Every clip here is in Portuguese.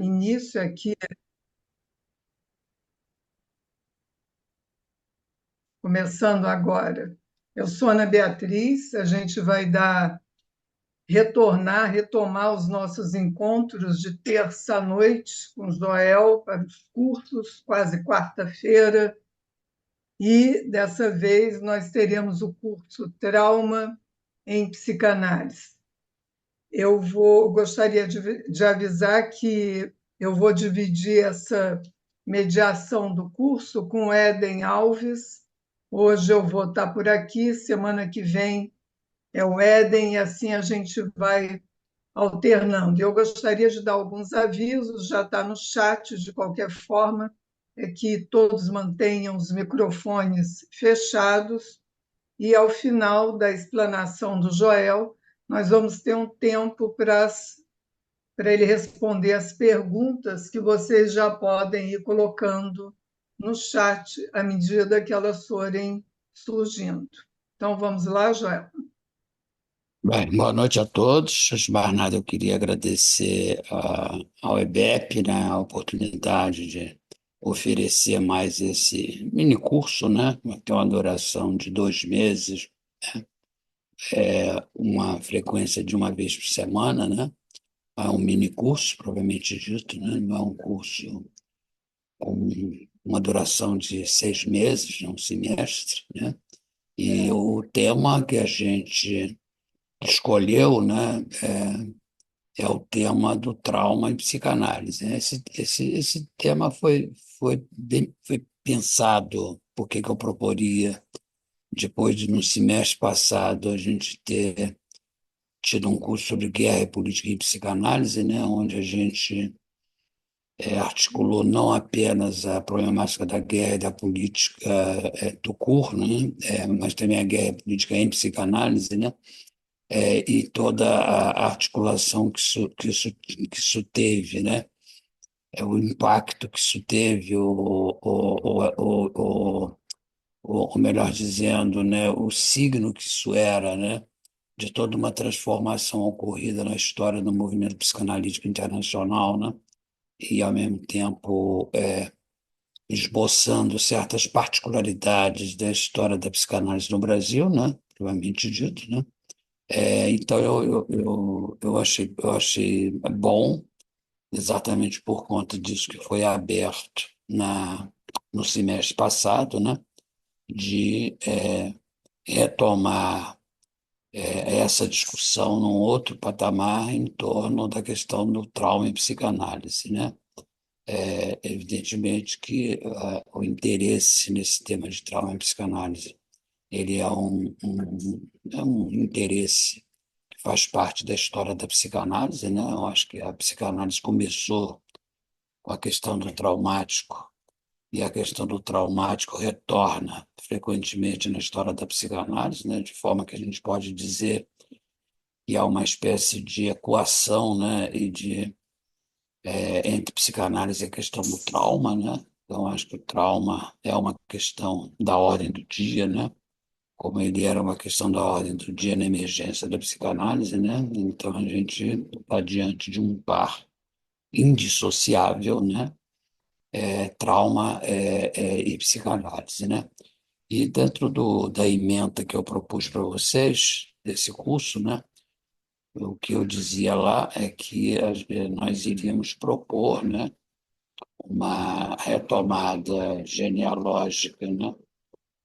Início aqui, começando agora. Eu sou Ana Beatriz, a gente vai retomar os nossos encontros de terça-noite com Joel para os cursos, quase quarta-feira, e dessa vez nós teremos o curso Trauma em Psicanálise. Gostaria de avisar que eu vou dividir essa mediação do curso com o Éden Alves. Hoje eu vou estar por aqui, semana que vem é o Éden, e assim a gente vai alternando. Eu gostaria de dar alguns avisos, já está no chat, de qualquer forma, é que todos mantenham os microfones fechados, e ao final da explanação do Joel, nós vamos ter um tempo para ele responder as perguntas que vocês já podem ir colocando no chat à medida que elas forem surgindo. Então, vamos lá, Joel. Bem, boa noite a todos. Antes de mais nada, eu queria agradecer ao EBEP, né, a oportunidade de oferecer mais esse mini curso, né? Tem uma duração de 2 meses, uma frequência de uma vez por semana, né? É um mini curso, propriamente dito, né? Não é um curso com uma duração de 6 meses, um semestre, né? E o tema que a gente escolheu, né? É o tema do trauma em psicanálise, né? Esse tema foi pensado, por que eu proporia, depois de, no semestre passado, a gente ter tido um curso sobre guerra e política em psicanálise, né? Onde a gente articulou não apenas a problemática da guerra e da política do CUR, né? Mas também a guerra e política em psicanálise, né? E toda a articulação que isso teve, né? O impacto que isso teve, ou melhor dizendo, né? O signo que isso era, né? De toda uma transformação ocorrida na história do movimento psicanalítico internacional, né? E, ao mesmo tempo, esboçando certas particularidades da história da psicanálise no Brasil, né? Provavelmente dito, né? Então, eu achei bom, exatamente por conta disso que foi aberto no semestre passado, né, de retomar essa discussão num outro patamar em torno da questão do trauma em psicanálise, né? Evidentemente que o interesse nesse tema de trauma em psicanálise ele é um interesse faz parte da história da psicanálise, né? Eu acho que a psicanálise começou com a questão do traumático, e a questão do traumático retorna frequentemente na história da psicanálise, né? De forma que a gente pode dizer que há uma espécie de equação, né? Entre psicanálise e a questão do trauma, né? Então, acho que o trauma é uma questão da ordem do dia, né? Como ele era uma questão da ordem do dia na emergência da psicanálise, né? Então a gente está diante de um par indissociável, né? Trauma e psicanálise, né? E dentro da ementa que eu propus para vocês, desse curso, né? O que eu dizia lá é que nós iríamos propor, né? Uma retomada genealógica, né?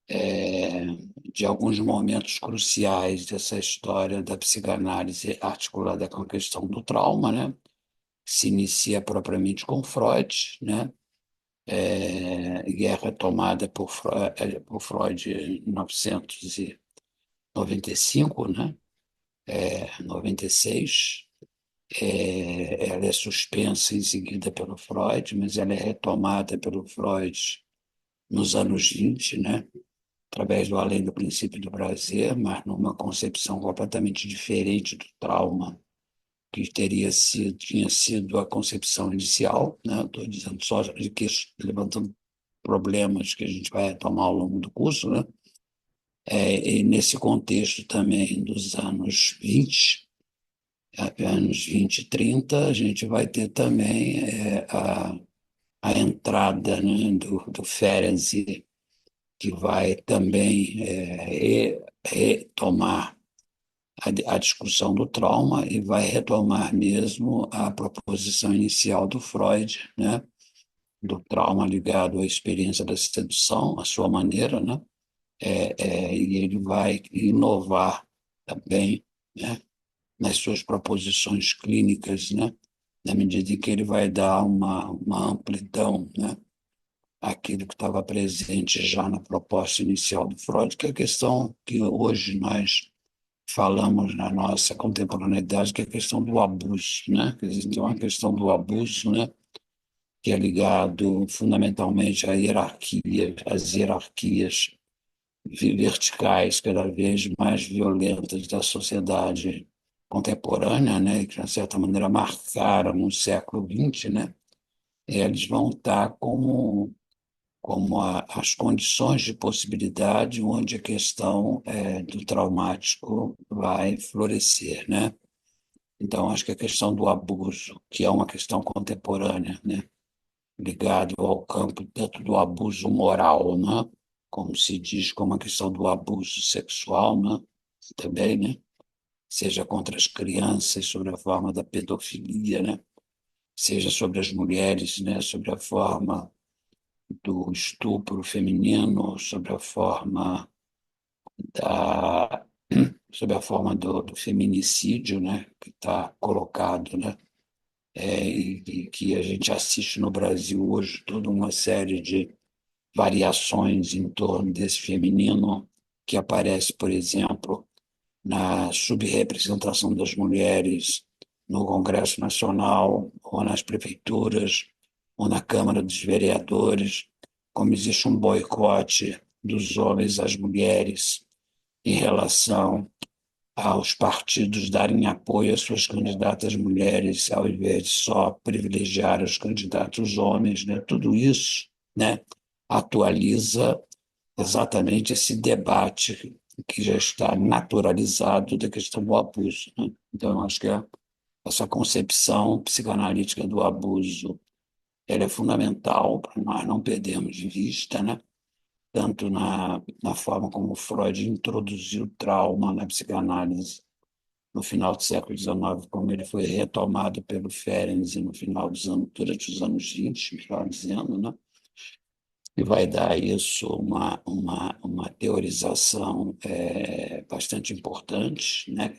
é, de alguns momentos cruciais dessa história da psicanálise articulada com a questão do trauma, né? Se inicia propriamente com Freud, né? E é retomada por Freud em 1995, né? 96. Ela é suspensa em seguida pelo Freud, mas ela é retomada pelo Freud nos anos 20, né? Através do além do princípio do prazer, mas numa concepção completamente diferente do trauma que tinha sido a concepção inicial, né? Estou dizendo só de que levantando problemas que a gente vai retomar ao longo do curso, né? E nesse contexto também dos anos 20, anos 20 e 30, a gente vai ter também a entrada, né, do Ferenczi, que vai também retomar a discussão do trauma e vai retomar mesmo a proposição inicial do Freud, né, do trauma ligado à experiência da sedução, à sua maneira, né, e ele vai inovar também, né, nas suas proposições clínicas, né, na medida em que ele vai dar uma amplidão, né, àquilo que estava presente já na proposta inicial do Freud, que é a questão que hoje nós falamos na nossa contemporaneidade, que é a questão do abuso, né? Quer dizer, tem uma questão do abuso, né, que é ligado fundamentalmente à hierarquia, às hierarquias verticais cada vez mais violentas da sociedade contemporânea, né, que de certa maneira marcaram o século XX, né, eles vão estar como as condições de possibilidade onde a questão do traumático vai florescer, né? Então, acho que a questão do abuso, que é uma questão contemporânea, né, ligado ao campo tanto do abuso moral, né, como se diz, como a questão do abuso sexual, né, também, né, seja contra as crianças, sobre a forma da pedofilia, né, seja sobre as mulheres, né, sobre a forma do estupro feminino, sobre a forma da sobre a forma do feminicídio, né, que está colocado, né, e que a gente assiste no Brasil hoje toda uma série de variações em torno desse feminino que aparece, por exemplo, na subrepresentação das mulheres no Congresso Nacional, ou nas prefeituras, ou na Câmara dos Vereadores, como existe um boicote dos homens às mulheres em relação aos partidos darem apoio às suas candidatas mulheres, ao invés de só privilegiar os candidatos homens, né? Tudo isso, né, atualiza exatamente esse debate que já está naturalizado da questão do abuso, né? Então, eu acho que essa concepção psicanalítica do abuso ela é fundamental para nós não perdermos de vista, né? Tanto na forma como Freud introduziu o trauma na psicanálise no final do século XIX, como ele foi retomado pelo Ferenczi no final dos anos, durante os anos 20, melhor dizendo, né? E vai dar a isso uma teorização bastante importante, né?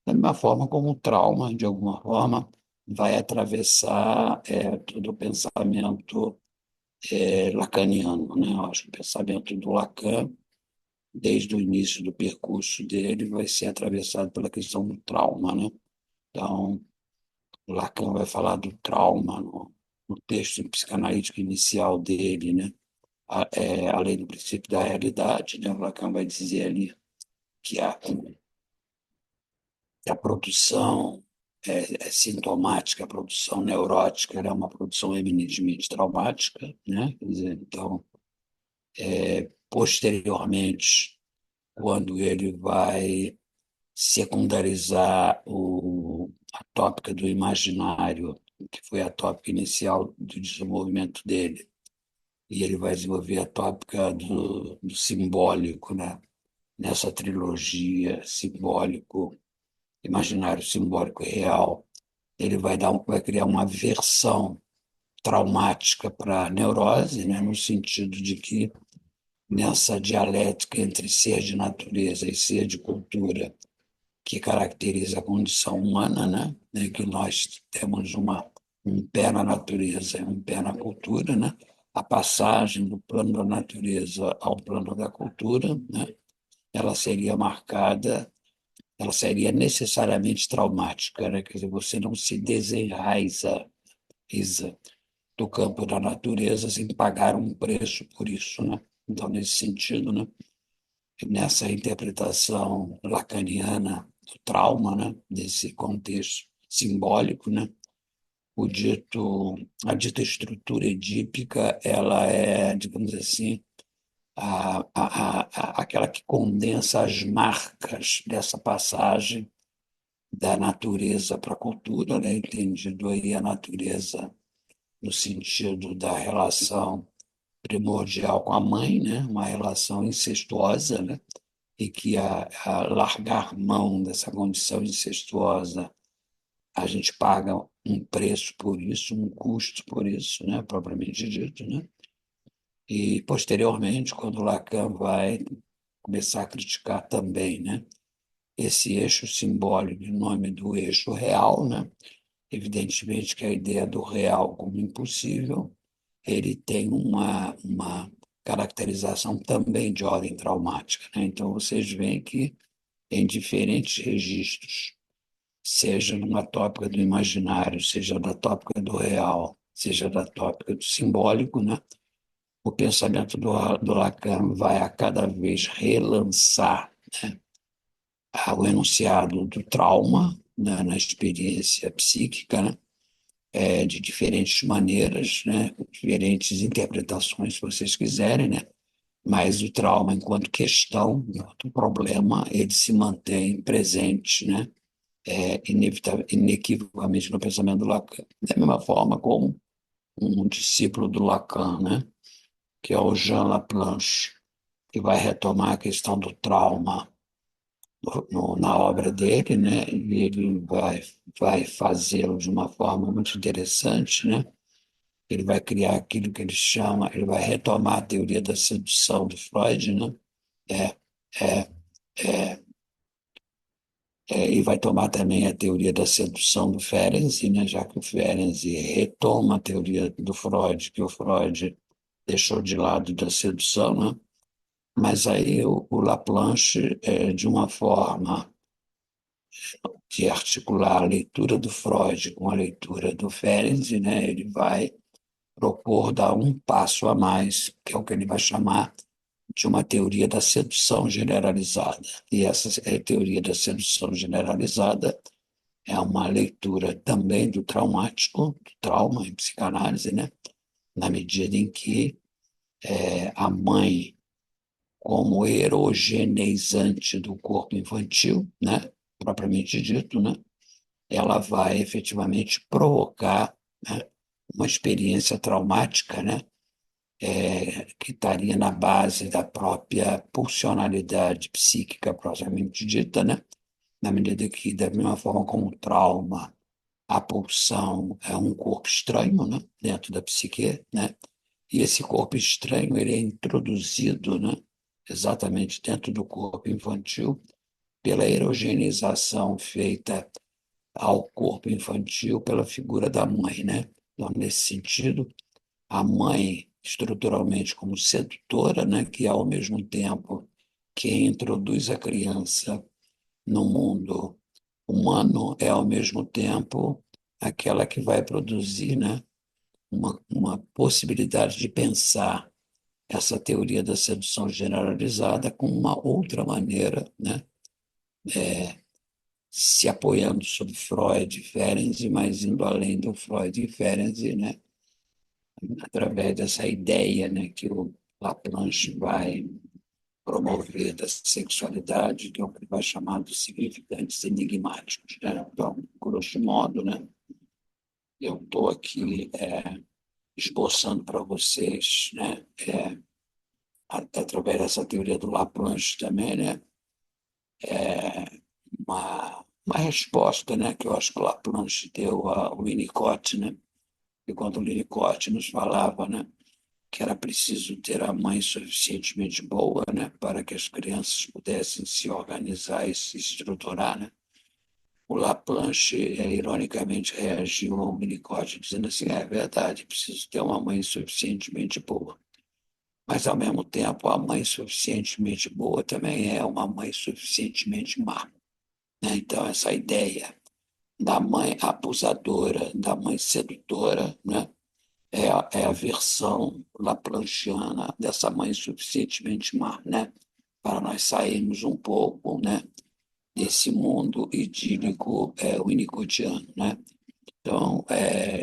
Da mesma forma como o trauma, de alguma forma, vai atravessar todo o pensamento lacaniano, né? Eu acho que o pensamento do Lacan, desde o início do percurso dele, vai ser atravessado pela questão do trauma, né? Então, o Lacan vai falar do trauma no texto psicanalítico inicial dele, né? Além do princípio da realidade, né? O Lacan vai dizer ali que a produção é sintomática, a produção neurótica ela é uma produção eminentemente traumática, né? Quer dizer, então, posteriormente, quando ele vai secundarizar a tópica do imaginário, que foi a tópica inicial do desenvolvimento dele, e ele vai desenvolver a tópica do simbólico, né? Nessa trilogia simbólico, imaginário, simbólico e real, ele vai criar uma versão traumática para a neurose, né? No sentido de que nessa dialética entre ser de natureza e ser de cultura, que caracteriza a condição humana, né? Que nós temos um pé na natureza e um pé na cultura, né? A passagem do plano da natureza ao plano da cultura, né? Ela seria marcada, ela seria necessariamente traumática, né? Quer dizer, você não se desenraiza do campo da natureza sem pagar um preço por isso, né? Então, nesse sentido, né? Nessa interpretação lacaniana do trauma, né, desse contexto simbólico, né, a dita estrutura edípica, ela é, digamos assim, aquela que condensa as marcas dessa passagem da natureza para a cultura, né? Entendido aí a natureza no sentido da relação primordial com a mãe, né? Uma relação incestuosa, né? E que a largar mão dessa condição incestuosa, a gente paga um preço por isso, um custo por isso, né? Propriamente dito, né? E, posteriormente, quando Lacan vai começar a criticar também, né? Esse eixo simbólico em nome do eixo real, né? Evidentemente que a ideia do real como impossível, ele tem uma caracterização também de ordem traumática, né? Então, vocês veem que em diferentes registros, seja numa tópica do imaginário, seja da tópica do real, seja da tópica do simbólico, né? O pensamento do Lacan vai a cada vez relançar o enunciado do trauma, né, na experiência psíquica, né, de diferentes maneiras, né, diferentes interpretações, se vocês quiserem, né, mas o trauma, enquanto questão, enquanto problema, ele se mantém presente, né, inequivocamente no pensamento do Lacan. Da mesma forma como um discípulo do Lacan, né, que é o Jean Laplanche, que vai retomar a questão do trauma na obra dele, né? E ele vai fazê-lo de uma forma muito interessante, né? Ele vai criar aquilo que ele chama, ele vai retomar a teoria da sedução do Freud, né? É, é, é, e vai tomar também a teoria da sedução do Ferenczi, né? Já que o Ferenczi retoma a teoria do Freud, que o Freud deixou de lado da sedução, né? Mas aí o Laplanche, de uma forma de articular a leitura do Freud com a leitura do Ferenczi, né, ele vai propor dar um passo a mais, que é o que ele vai chamar de uma teoria da sedução generalizada. E essa teoria da sedução generalizada é uma leitura também do traumático, do trauma em psicanálise, né, na medida em que a mãe, como erogeneizante do corpo infantil, né, propriamente dito, né, ela vai efetivamente provocar, né, uma experiência traumática, né, que estaria na base da própria pulsionalidade psíquica propriamente dita, né, na medida que, da mesma forma como o trauma, a pulsão é um corpo estranho, né, dentro da psique, né, e esse corpo estranho ele é introduzido, né, exatamente dentro do corpo infantil pela erogenização feita ao corpo infantil pela figura da mãe, né? Então, nesse sentido, a mãe, estruturalmente como sedutora, né? Que ao mesmo tempo que introduz a criança no mundo humano, é ao mesmo tempo aquela que vai produzir, né? Uma possibilidade de pensar essa teoria da sedução generalizada com uma outra maneira, né? Se apoiando sobre Freud e Ferenczi, mas indo além do Freud e Ferenczi, né? Através dessa ideia, né, que o Laplanche vai promover da sexualidade, que é o que vai chamar de significantes enigmáticos. Né? Então, grosso modo, né, eu estou aqui esboçando para vocês, né, através dessa teoria do Laplanche também, né, uma resposta, né, que eu acho que o Laplanche deu ao Winnicott, né, e quando o Winnicott nos falava, né, que era preciso ter a mãe suficientemente boa, né, para que as crianças pudessem se organizar e se estruturar, né. O Laplanche, ironicamente, reagiu ao Winnicott dizendo assim, é verdade, preciso ter uma mãe suficientemente boa. Mas, ao mesmo tempo, a mãe suficientemente boa também é uma mãe suficientemente má, né? Então, essa ideia da mãe abusadora, da mãe sedutora, né? É a versão laplanchiana dessa mãe suficientemente má, né? Para nós sairmos um pouco, né, desse mundo idílico winnicottiano, né? Então,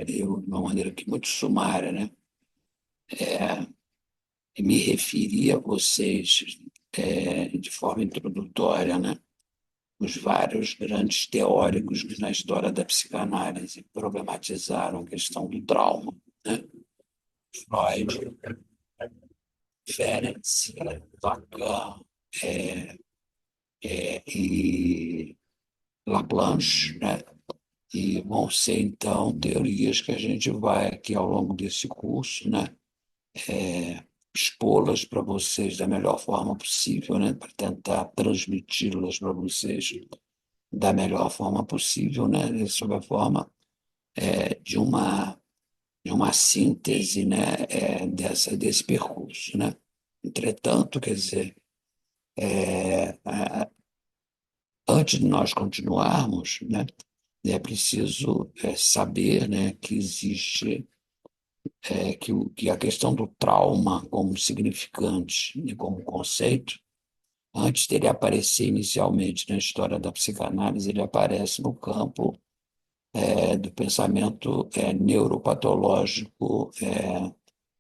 eu, de uma maneira aqui muito sumária, né, me referi a vocês de forma introdutória, né, os vários grandes teóricos que na história da psicanálise problematizaram a questão do trauma, né? Freud, Ferenczi, Lacan, e Laplanche, né? E vão ser, então, teorias que a gente vai aqui ao longo desse curso, né? Expô-las para vocês da melhor forma possível, né? Para tentar transmiti-las para vocês da melhor forma possível, né? Sob a forma de uma síntese, né? Desse percurso, né? Entretanto, quer dizer, antes de nós continuarmos, né? É preciso saber, né, que existe que a questão do trauma como significante e como conceito, antes dele aparecer inicialmente na história da psicanálise, ele aparece no campo do pensamento neuropatológico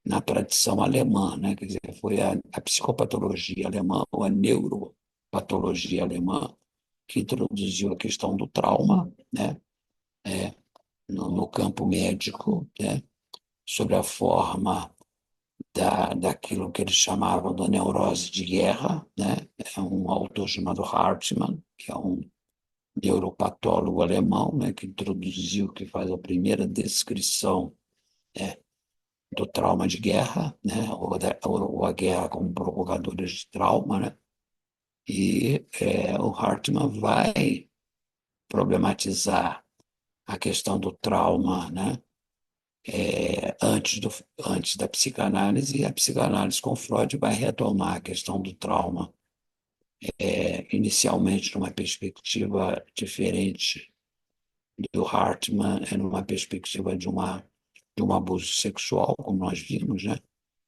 na tradição alemã, né? Quer dizer, foi a psicopatologia alemã ou a neuropatologia alemã que introduziu a questão do trauma, né? No campo médico, né? Sob a forma daquilo que eles chamavam da neurose de guerra, né? É um autor chamado Hartmann, que é um neuropatólogo alemão, né? Que introduziu, que faz a primeira descrição do trauma de guerra, né? Ou a guerra como provocadora de trauma, né? E o Hartmann vai problematizar a questão do trauma, né? Antes da psicanálise, e a psicanálise com Freud vai retomar a questão do trauma, inicialmente numa perspectiva diferente do Hartmann, numa perspectiva de um abuso sexual, como nós vimos, né?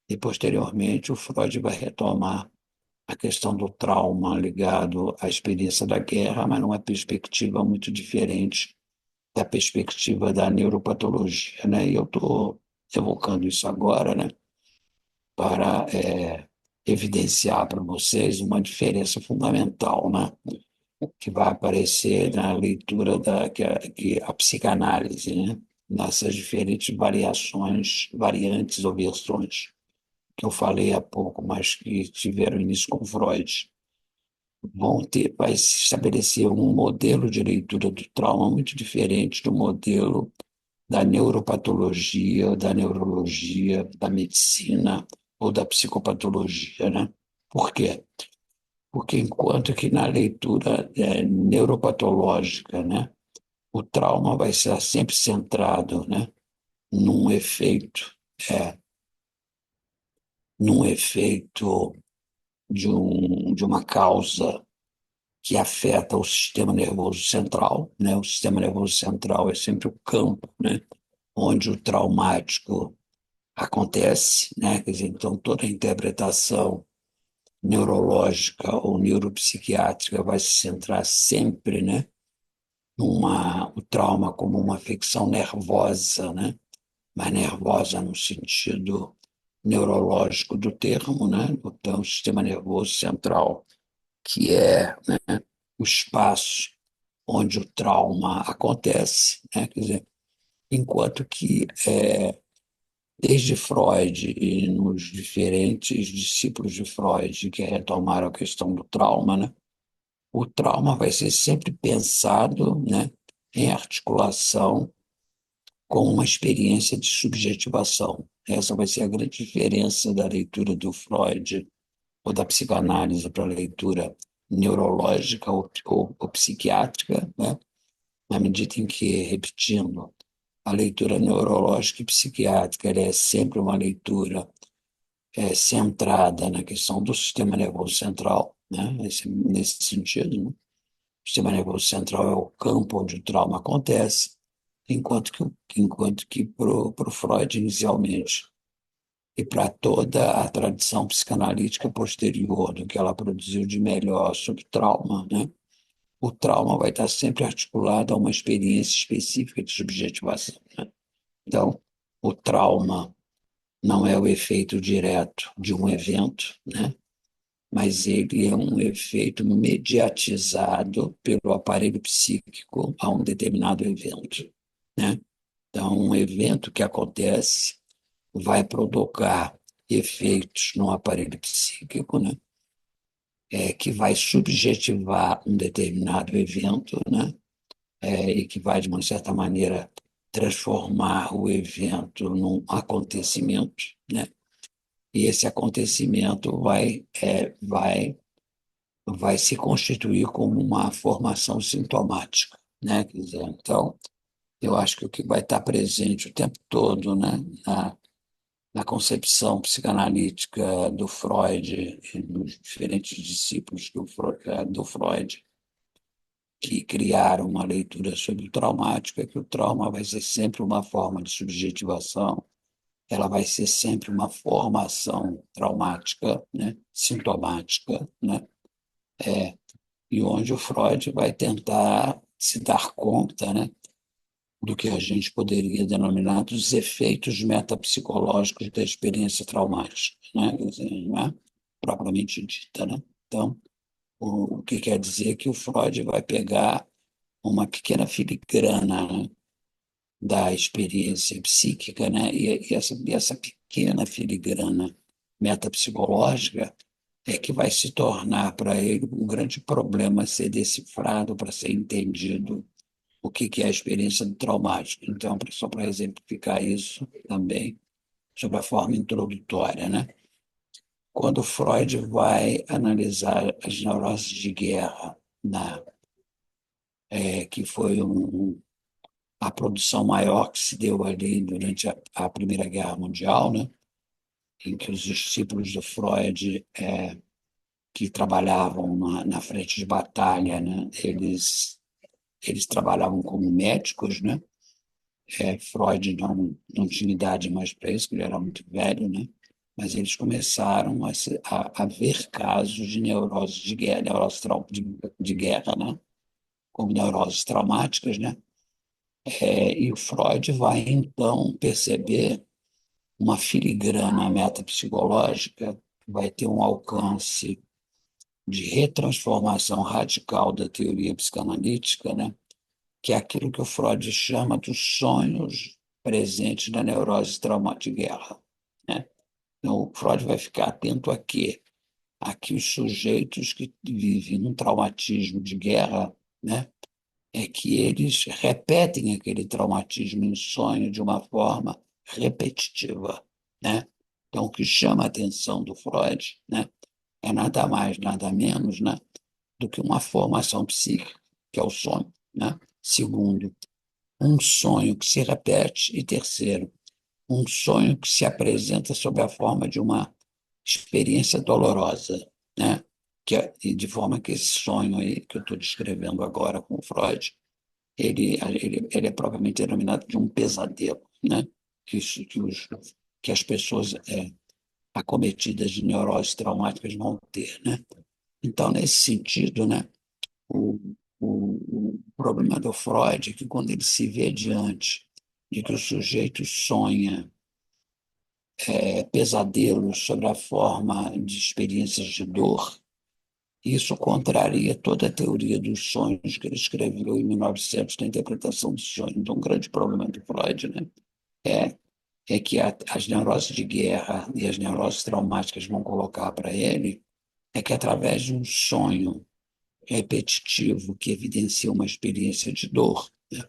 E, posteriormente, o Freud vai retomar a questão do trauma ligado à experiência da guerra, mas numa perspectiva muito diferente da perspectiva da neuropatologia, né? E eu estou evocando isso agora, né? Para evidenciar para vocês uma diferença fundamental, né? Que vai aparecer na leitura que a psicanálise, né? Nessas diferentes variantes ou versões que eu falei há pouco, mas que tiveram início com Freud, vai se estabelecer um modelo de leitura do trauma muito diferente do modelo da neuropatologia, da neurologia, da medicina ou da psicopatologia, né? Por quê? Porque enquanto que na leitura neuropatológica, né, o trauma vai ser sempre centrado, né, num efeito, é, num efeito de uma causa que afeta o sistema nervoso central, né? O sistema nervoso central é sempre o campo, né, onde o traumático acontece, né? Quer dizer, então toda a interpretação neurológica ou neuropsiquiátrica vai se centrar sempre, né, o trauma como uma afecção nervosa, né? Mas nervosa no sentido neurológico do termo, né? Então, o sistema nervoso central, que é, né, o espaço onde o trauma acontece, né? Quer dizer, enquanto que desde Freud e nos diferentes discípulos de Freud que retomaram a questão do trauma, né? O trauma vai ser sempre pensado, né, em articulação com uma experiência de subjetivação. Essa vai ser a grande diferença da leitura do Freud ou da psicanálise para a leitura neurológica ou psiquiátrica, né? Na medida em que, repetindo, a leitura neurológica e psiquiátrica ela é sempre uma leitura centrada na questão do sistema nervoso central, né? Nesse sentido, né? O sistema nervoso central é o campo onde o trauma acontece, enquanto que para o Freud, inicialmente, e para toda a tradição psicanalítica posterior do que ela produziu de melhor sobre trauma, né? O trauma vai estar sempre articulado a uma experiência específica de subjetivação, né? Então, o trauma não é o efeito direto de um evento, né? mas ele é um efeito mediatizado pelo aparelho psíquico a um determinado evento, né? Então, um evento que acontece vai provocar efeitos no aparelho psíquico, né? Que vai subjetivar um determinado evento, né? E que vai, de uma certa maneira, transformar o evento num acontecimento, né? E esse acontecimento vai se constituir como uma formação sintomática, né? Quer dizer, então, eu acho que o que vai estar presente o tempo todo, né, na concepção psicanalítica do Freud e dos diferentes discípulos do Freud, que criaram uma leitura sobre o traumático, é que o trauma vai ser sempre uma forma de subjetivação, ela vai ser sempre uma formação traumática, né, sintomática, né, e onde o Freud vai tentar se dar conta, né, do que a gente poderia denominar dos efeitos metapsicológicos da experiência traumática, né? Quer dizer, não é propriamente dita, né? Então, o que quer dizer que o Freud vai pegar uma pequena filigrana, né, da experiência psíquica, né? E essa pequena filigrana metapsicológica é que vai se tornar para ele um grande problema a ser decifrado, para ser entendido o que é a experiência do traumático. Então, só para exemplificar isso também, sobre a forma introdutória, né? Quando Freud vai analisar as neuroses de guerra, que foi a produção maior que se deu ali durante a Primeira Guerra Mundial, né? Em que os discípulos do Freud, que trabalhavam na frente de batalha, né? Eles trabalhavam como médicos, né? Freud não tinha idade mais para isso, porque ele era muito velho, né? Mas eles começaram a ver casos de neuroses de guerra, de guerra, né? Como neuroses traumáticas, né? E o Freud vai, então, perceber uma filigrana metapsicológica que vai ter um alcance de retransformação radical da teoria psicanalítica, né? Que é aquilo que o Freud chama dos sonhos presentes na neurose traumática de guerra, né? Então, o Freud vai ficar atento a quê? A que os sujeitos que vivem num traumatismo de guerra, né, é que eles repetem aquele traumatismo em sonho de uma forma repetitiva, né? Então, o que chama a atenção do Freud, né, é nada mais, nada menos, né, do que uma formação psíquica, que é o sonho, né? Segundo, um sonho que se repete. E terceiro, um sonho que se apresenta sob a forma de uma experiência dolorosa, né? E de forma que esse sonho aí que eu estou descrevendo agora com o Freud, ele é propriamente denominado de um pesadelo, né? Que as pessoas acometidas de neuroses traumáticas vão ter, né? Então, nesse sentido, né, o, o problema do Freud é que quando ele se vê diante de que o sujeito sonha pesadelos sobre a forma de experiências de dor, isso contraria toda a teoria dos sonhos que ele escreveu em 1900 na interpretação dos sonhos. Então, um grande problema do Freud, né, é, é que as neuroses de guerra e as neuroses traumáticas vão colocar para ele é que através de um sonho repetitivo que evidencia uma experiência de dor, né,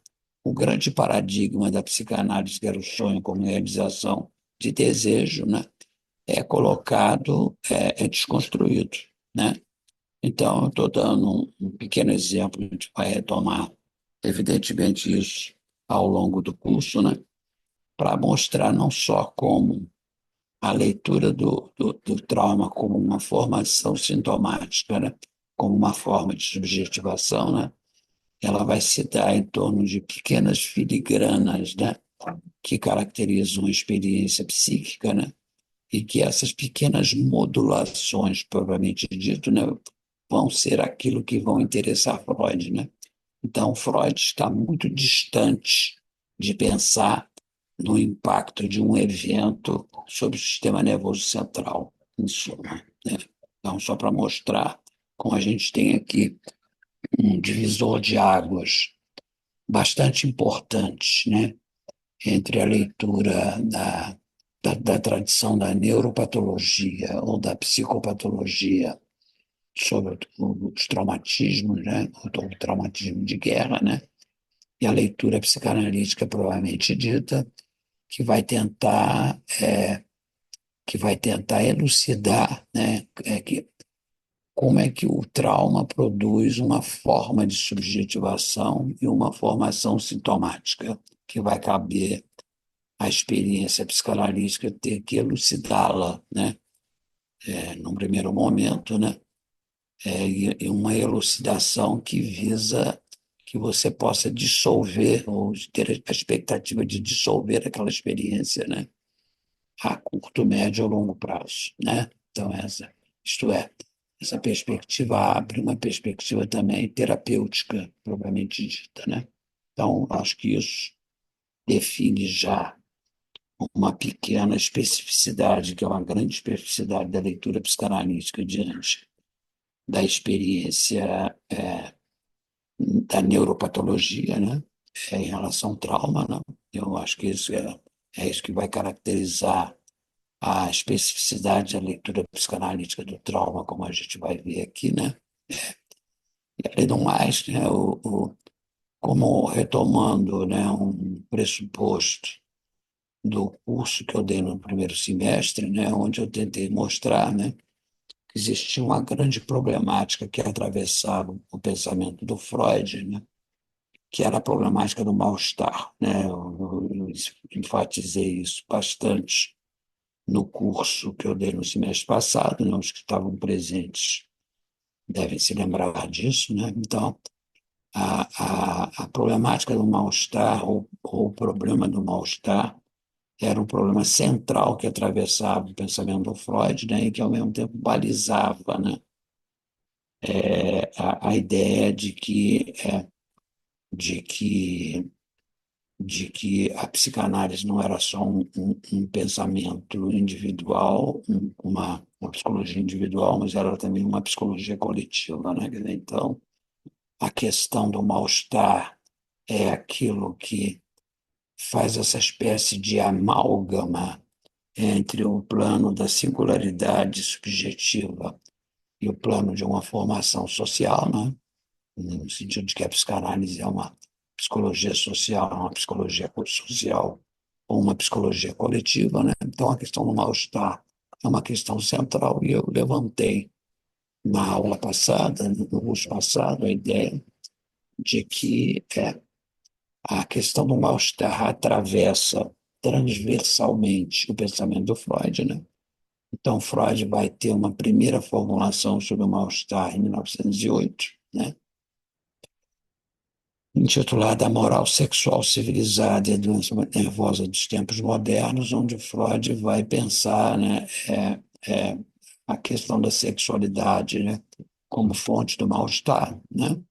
o grande paradigma da psicanálise, que era o sonho como realização de desejo, né, é colocado, é desconstruído, né? Então, eu estou dando um pequeno exemplo, a gente vai retomar, evidentemente, isso ao longo do curso, né? Para mostrar não só como a leitura do trauma como uma formação sintomática, né? Como uma forma de subjetivação, né? Ela vai se dar em torno de pequenas filigranas, né? Que caracterizam a experiência psíquica, né? E que essas pequenas modulações, propriamente dito, né, vão ser aquilo que vão interessar Freud, né? Então, Freud está muito distante de pensar no impacto de um evento sobre o sistema nervoso central, em suma, né? Então, só para mostrar como a gente tem aqui um divisor de águas bastante importante, né, entre a leitura da tradição da neuropatologia ou da psicopatologia sobre os traumatismos, né, o traumatismo de guerra, né, e a leitura psicanalítica provavelmente dita, que vai tentar elucidar, né, como é que o trauma produz uma forma de subjetivação e uma formação sintomática que vai caber à experiência psicanalítica ter que elucidá-la, né, num primeiro momento, né, e uma elucidação que visa que você possa dissolver ou ter a expectativa de dissolver aquela experiência, né, a curto, médio ou longo prazo, né? Então isto é, essa perspectiva abre uma perspectiva também terapêutica, propriamente dita, né? Então, acho que isso define já uma pequena especificidade, que é uma grande especificidade da leitura psicanalítica diante da experiência da neuropatologia, né? Em relação ao trauma, né? Eu acho que isso é isso que vai caracterizar a especificidade da leitura psicanalítica do trauma, como a gente vai ver aqui, né? E, além do mais, né, como retomando, né, um pressuposto do curso que eu dei no primeiro semestre, né, onde eu tentei mostrar, né, que existia uma grande problemática que atravessava o pensamento do Freud, né, que era a problemática do mal-estar, né? Eu enfatizei isso bastante no curso que eu dei no semestre passado, né? Os que estavam presentes devem se lembrar disso, né? Então, a problemática do mal-estar, ou o problema do mal-estar, era um problema central que atravessava o pensamento do Freud, né? E que, ao mesmo tempo, balizava, né? A ideia de que, de que a psicanálise não era só um pensamento individual, uma psicologia individual, mas era também uma psicologia coletiva, né? Quer dizer, então, a questão do mal-estar é aquilo que faz essa espécie de amálgama entre o plano da singularidade subjetiva e o plano de uma formação social, né? No sentido de que a psicanálise é uma psicologia social, uma psicologia social ou uma psicologia coletiva, né? Então, a questão do mal-estar é uma questão central e eu levantei na aula passada, no curso passado, a ideia de que a questão do mal-estar atravessa transversalmente o pensamento do Freud, né? Então, Freud vai ter uma primeira formulação sobre o mal-estar em 1908, né? Intitulada A Moral Sexual Civilizada e a Doença Nervosa dos Tempos Modernos, onde Freud vai pensar, né, a questão da sexualidade, né, como fonte do mal-estar, né?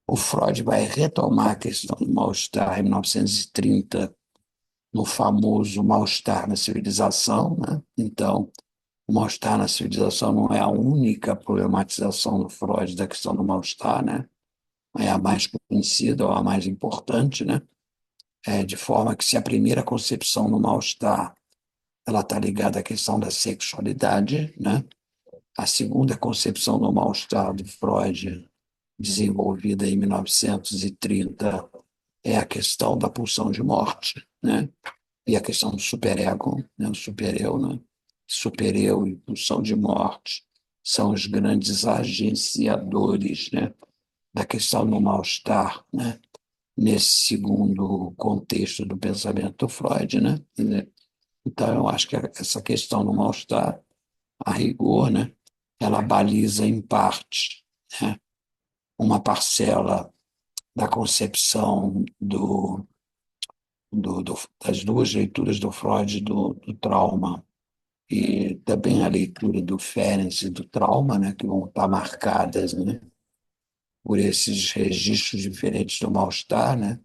O Freud vai retomar a questão do mal-estar em 1930, no famoso mal-estar na civilização, né? Então, o mal-estar na civilização não é a única problematização do Freud da questão do mal-estar, né? É a mais conhecida ou a mais importante, né? De forma que se a primeira concepção do mal-estar ela está ligada à questão da sexualidade, né? A segunda concepção do mal-estar de Freud, desenvolvida em 1930, é a questão da pulsão de morte, né? E a questão do superego, né? O supereu, né? Supereu e pulsão de morte são os grandes agenciadores, né, da questão do mal-estar, né? Nesse segundo contexto do pensamento do Freud, né? Então, eu acho que essa questão do mal-estar, a rigor, né, ela baliza em parte, né, uma parcela da concepção das duas leituras do Freud do trauma e também a leitura do Ferenczi do trauma, né, que vão estar marcadas, né, por esses registros diferentes do mal-estar, né?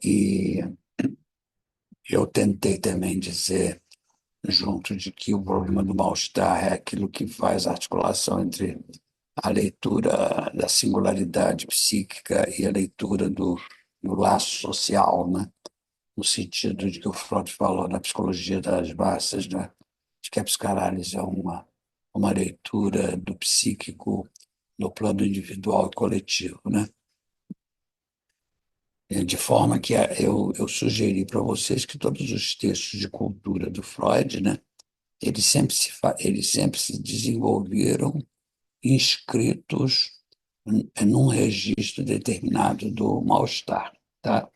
E eu tentei também dizer, junto de que o problema do mal-estar é aquilo que faz a articulação entre a leitura da singularidade psíquica e a leitura do laço social, né? No sentido de que o Freud falou na psicologia das massas, né? De que a psicanálise é uma leitura do psíquico no plano individual e coletivo, né? De forma que eu sugeri para vocês que todos os textos de cultura do Freud, né? Eles sempre se desenvolveram inscritos num registro determinado do mal-estar, tá?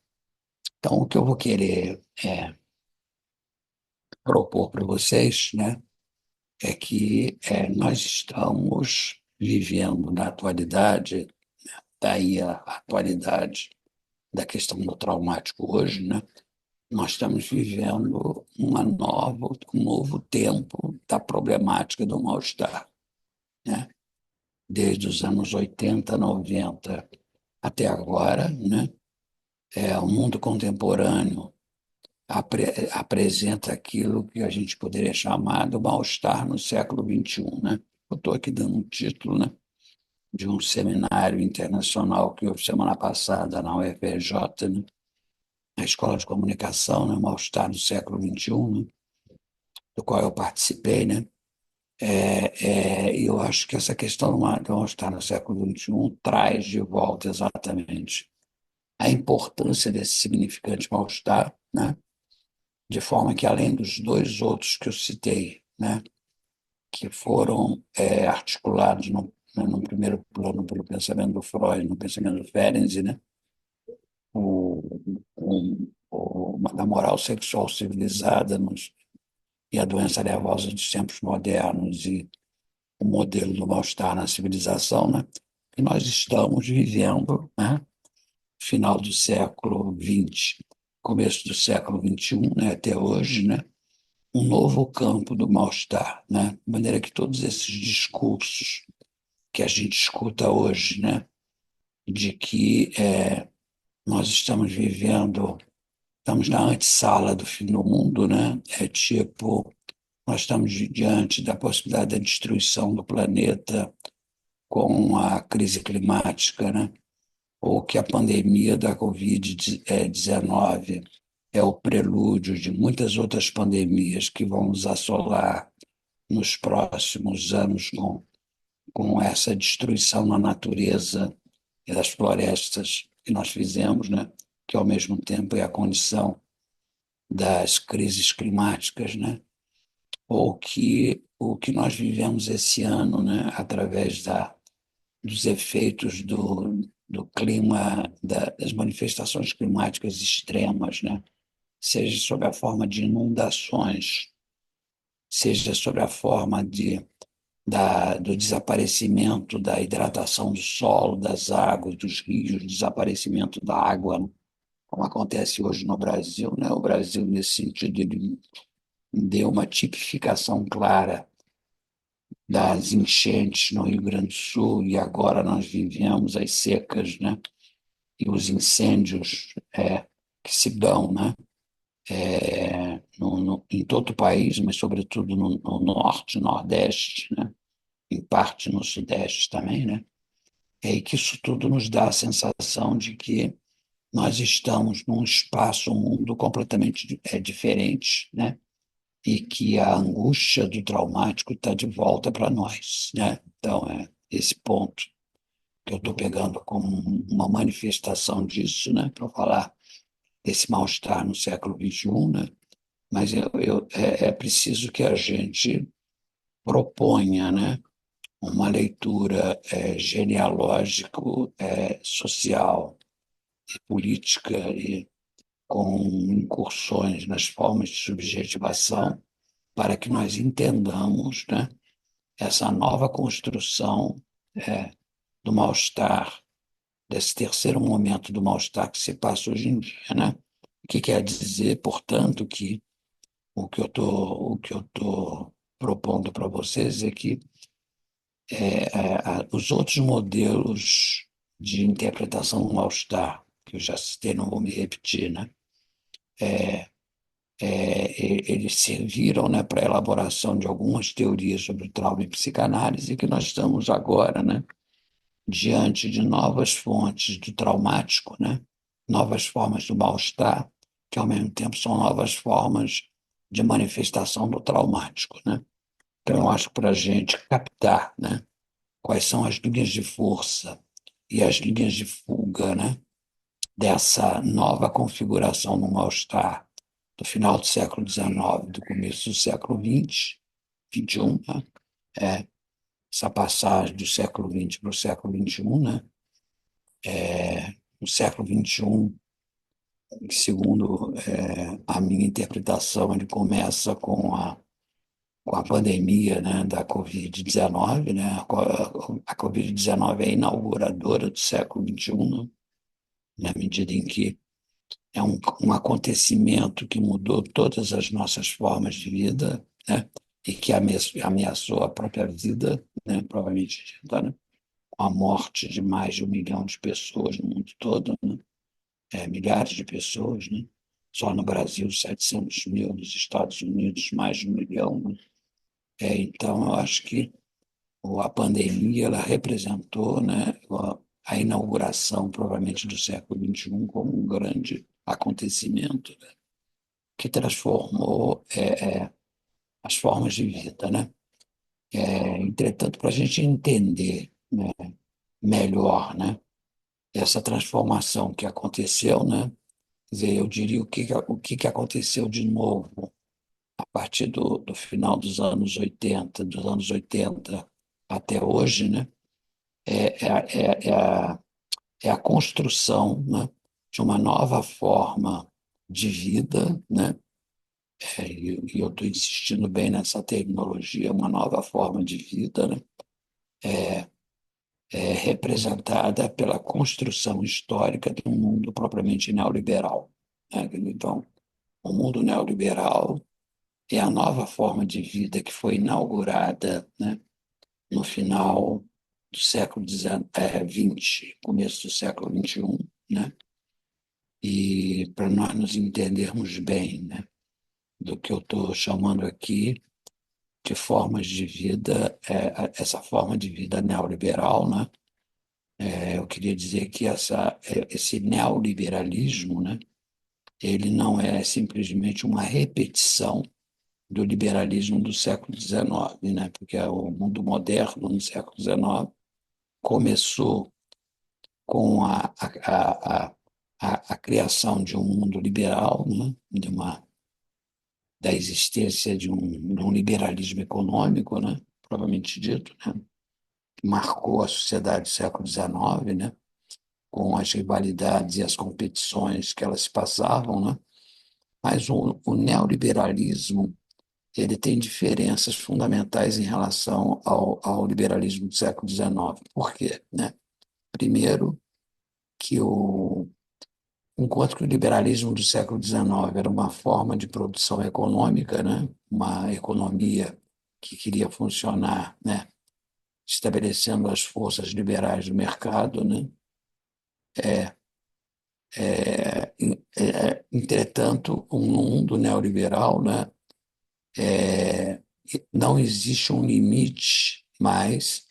Então, o que eu vou querer propor para vocês, né, é que nós estamos vivendo na atualidade, daí a atualidade da questão do traumático hoje, né? Nós estamos vivendo um novo tempo da problemática do mal-estar, né? Desde os anos 80, 90 até agora, né? O mundo contemporâneo apresenta aquilo que a gente poderia chamar do mal-estar no século XXI, né? Eu estou aqui dando um título, né, de um seminário internacional que houve semana passada na UFRJ, né, na Escola de Comunicação, né, Mal-estar no século XXI, né, do qual eu participei, né? E eu acho que essa questão do mal-estar no século XXI traz de volta exatamente a importância desse significante mal-estar, né? De forma que, além dos dois outros que eu citei, né, que foram articulados no primeiro plano pelo pensamento do Freud, no pensamento do Ferenczi, né, da moral sexual civilizada e a doença nervosa dos tempos modernos e o modelo do mal-estar na civilização, né, que nós estamos vivendo, né, final do século XX, começo do século XXI, né, até hoje, né, um novo campo do mal-estar, né? De maneira que todos esses discursos que a gente escuta hoje, né, de que nós estamos na antessala do fim do mundo, né? Tipo, nós estamos diante da possibilidade da destruição do planeta com a crise climática, né? Ou que a pandemia da Covid-19 é o prelúdio de muitas outras pandemias que vão nos assolar nos próximos anos com essa destruição na natureza e das florestas que nós fizemos, né? Que ao mesmo tempo é a condição das crises climáticas, né? Ou que o que nós vivemos esse ano, né? Através dos efeitos do clima, das manifestações climáticas extremas, né? Seja sob a forma de inundações, seja sob a forma do desaparecimento da hidratação do solo, das águas, dos rios, desaparecimento da água, né, como acontece hoje no Brasil, né? O Brasil, nesse sentido, ele deu uma tipificação clara das enchentes no Rio Grande do Sul e agora nós vivemos as secas, né? E os incêndios que se dão, né? Em todo o país, mas sobretudo no norte, nordeste, né? Em parte no sudeste também, né? E que isso tudo nos dá a sensação de que nós estamos num espaço, um mundo completamente diferente, né? E que a angústia do traumático está de volta para nós, né? Então, é esse ponto que eu estou pegando como uma manifestação disso, né? Para falar desse mal-estar no século XXI, né? Mas é preciso que a gente proponha, né, uma leitura genealógico, social e política e com incursões nas formas de subjetivação para que nós entendamos, né, essa nova construção do mal-estar, desse terceiro momento do mal-estar que se passa hoje em dia, né? O que quer dizer, portanto, que o que eu tô propondo para vocês é que os outros modelos de interpretação do mal-estar, que eu já citei, não vou me repetir, né? eles serviram, né, para a elaboração de algumas teorias sobre o trauma e psicanálise, que nós estamos agora, né, diante de novas fontes do traumático, né, novas formas do mal-estar, que ao mesmo tempo são novas formas de manifestação do traumático, né? Então, eu acho que para a gente captar, né, quais são as linhas de força e as linhas de fuga, né, dessa nova configuração no mal-estar do final do século XIX, do começo do século XX, XXI, né? Essa passagem do século XX para o século XXI, né? No século XXI, segundo a minha interpretação, ele começa com a pandemia, né, da Covid-19, né? A Covid-19 é a inauguradora do século XXI, né? Na medida em que é um acontecimento que mudou todas as nossas formas de vida, né? E que ameaçou a própria vida, né? Provavelmente dita, né? Com a morte de mais de 1 milhão de pessoas no mundo todo, né? Milhares de pessoas, né? Só no Brasil, 700 mil, nos Estados Unidos, mais de 1 milhão, né? Então, eu acho que a pandemia ela representou, né, a inauguração, provavelmente, do século XXI como um grande acontecimento, né, que transformou as formas de vida, né? Entretanto, para a gente entender, né, melhor, né, essa transformação que aconteceu, né, quer dizer, eu diria o que aconteceu de novo a partir do final dos anos 80 até hoje, né, é, é, é, a, é a construção, né, de uma nova forma de vida, né, e eu estou insistindo bem nessa terminologia, uma nova forma de vida, né, representada pela construção histórica de um mundo propriamente neoliberal, né? Então, o mundo neoliberal é a nova forma de vida que foi inaugurada, né, no final do século XX, começo do século XXI, né? E para nós nos entendermos bem, né, do que eu estou chamando aqui de formas de vida, essa forma de vida neoliberal, né? Eu queria dizer que esse neoliberalismo, né, ele não é simplesmente uma repetição do liberalismo do século XIX, né, porque o mundo moderno no século XIX começou com a criação de um mundo liberal, né, da existência de um liberalismo econômico, né, provavelmente dito, né, que marcou a sociedade do século XIX, né, com as rivalidades e as competições que elas se passavam, né? Mas o neoliberalismo ele tem diferenças fundamentais em relação ao liberalismo do século XIX. Por quê? Né? Primeiro, que enquanto que o liberalismo do século XIX era uma forma de produção econômica, né? Uma economia que queria funcionar, né, estabelecendo as forças liberais do mercado, né? Entretanto, um mundo neoliberal, né, não existe um limite mais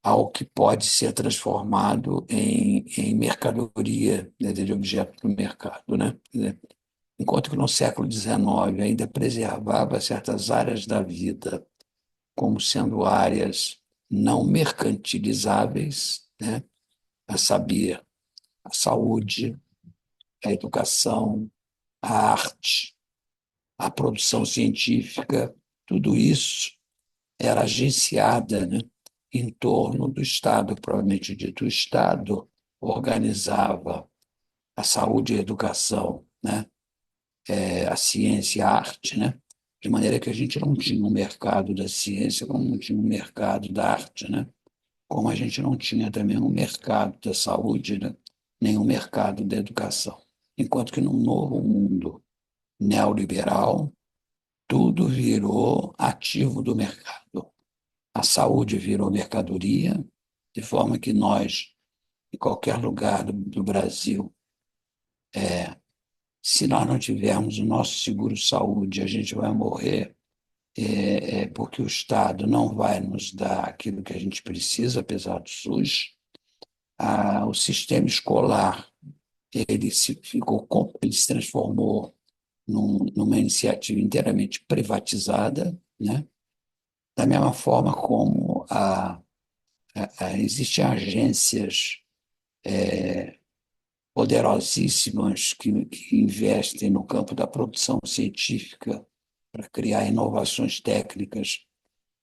ao que pode ser transformado em mercadoria, né, de objeto do mercado, né? Enquanto que no século XIX ainda preservava certas áreas da vida como sendo áreas não mercantilizáveis, né? A saber, a saúde, a educação, a arte, a produção científica, tudo isso era agenciada, né, em torno do Estado, propriamente dito. O Estado organizava a saúde e a educação, né, a ciência e a arte, né, de maneira que a gente não tinha um mercado da ciência, como não tinha um mercado da arte, né, como a gente não tinha também um mercado da saúde, né, nem um mercado da educação. Enquanto que num novo mundo neoliberal, tudo virou ativo do mercado. A saúde virou mercadoria, de forma que nós, em qualquer lugar do Brasil, se nós não tivermos o nosso seguro-saúde, a gente vai morrer, porque o Estado não vai nos dar aquilo que a gente precisa, apesar do SUS. O sistema escolar ele se transformou numa iniciativa inteiramente privatizada, né? Da mesma forma como existem agências poderosíssimas que investem no campo da produção científica para criar inovações técnicas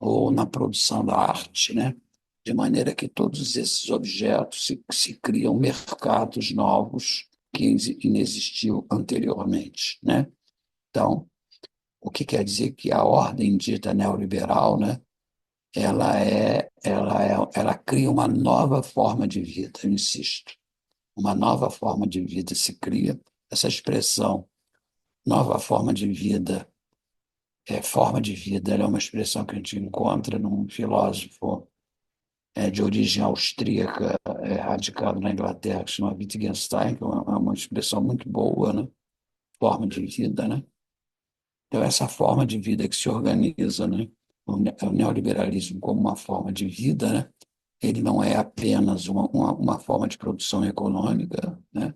ou na produção da arte, né? De maneira que todos esses objetos se criam mercados novos que inexistiam anteriormente, né? Então, o que quer dizer que a ordem dita neoliberal, né? Ela cria uma nova forma de vida, eu insisto. Uma nova forma de vida se cria. Essa expressão, nova forma de vida, ela é uma expressão que a gente encontra num filósofo de origem austríaca, radicado na Inglaterra, que se chama Wittgenstein, que é uma expressão muito boa, né? Forma de vida, né? Então, essa forma de vida que se organiza, né? O neoliberalismo como uma forma de vida, né? Ele não é apenas uma forma de produção econômica, né?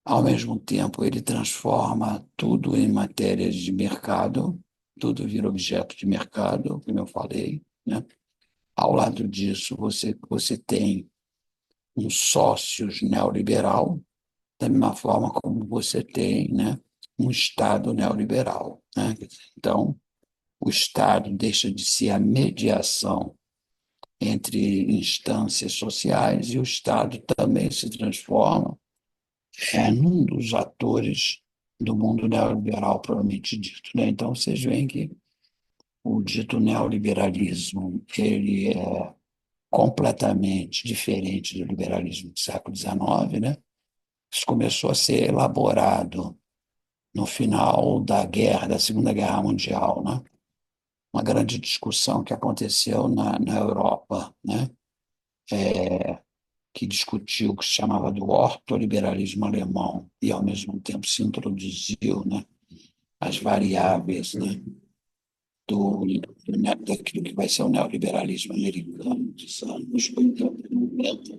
Ao mesmo tempo, ele transforma tudo em matérias de mercado, tudo vira objeto de mercado, como eu falei, né? Ao lado disso, você tem um sócios neoliberal, da mesma forma como você tem, né, um Estado neoliberal, né? Então, o Estado deixa de ser a mediação entre instâncias sociais e o Estado também se transforma num dos atores do mundo neoliberal, propriamente dito, né? Então, vocês veem que o dito neoliberalismo ele é completamente diferente do liberalismo do século XIX, né? Isso começou a ser elaborado no final da Segunda Guerra Mundial, né? Uma grande discussão que aconteceu na Europa, né? Que discutiu o que se chamava do ortoliberalismo alemão e, ao mesmo tempo, se introduziu, né, as variáveis, né, daquilo que vai ser o neoliberalismo americano dos anos 80 e 90.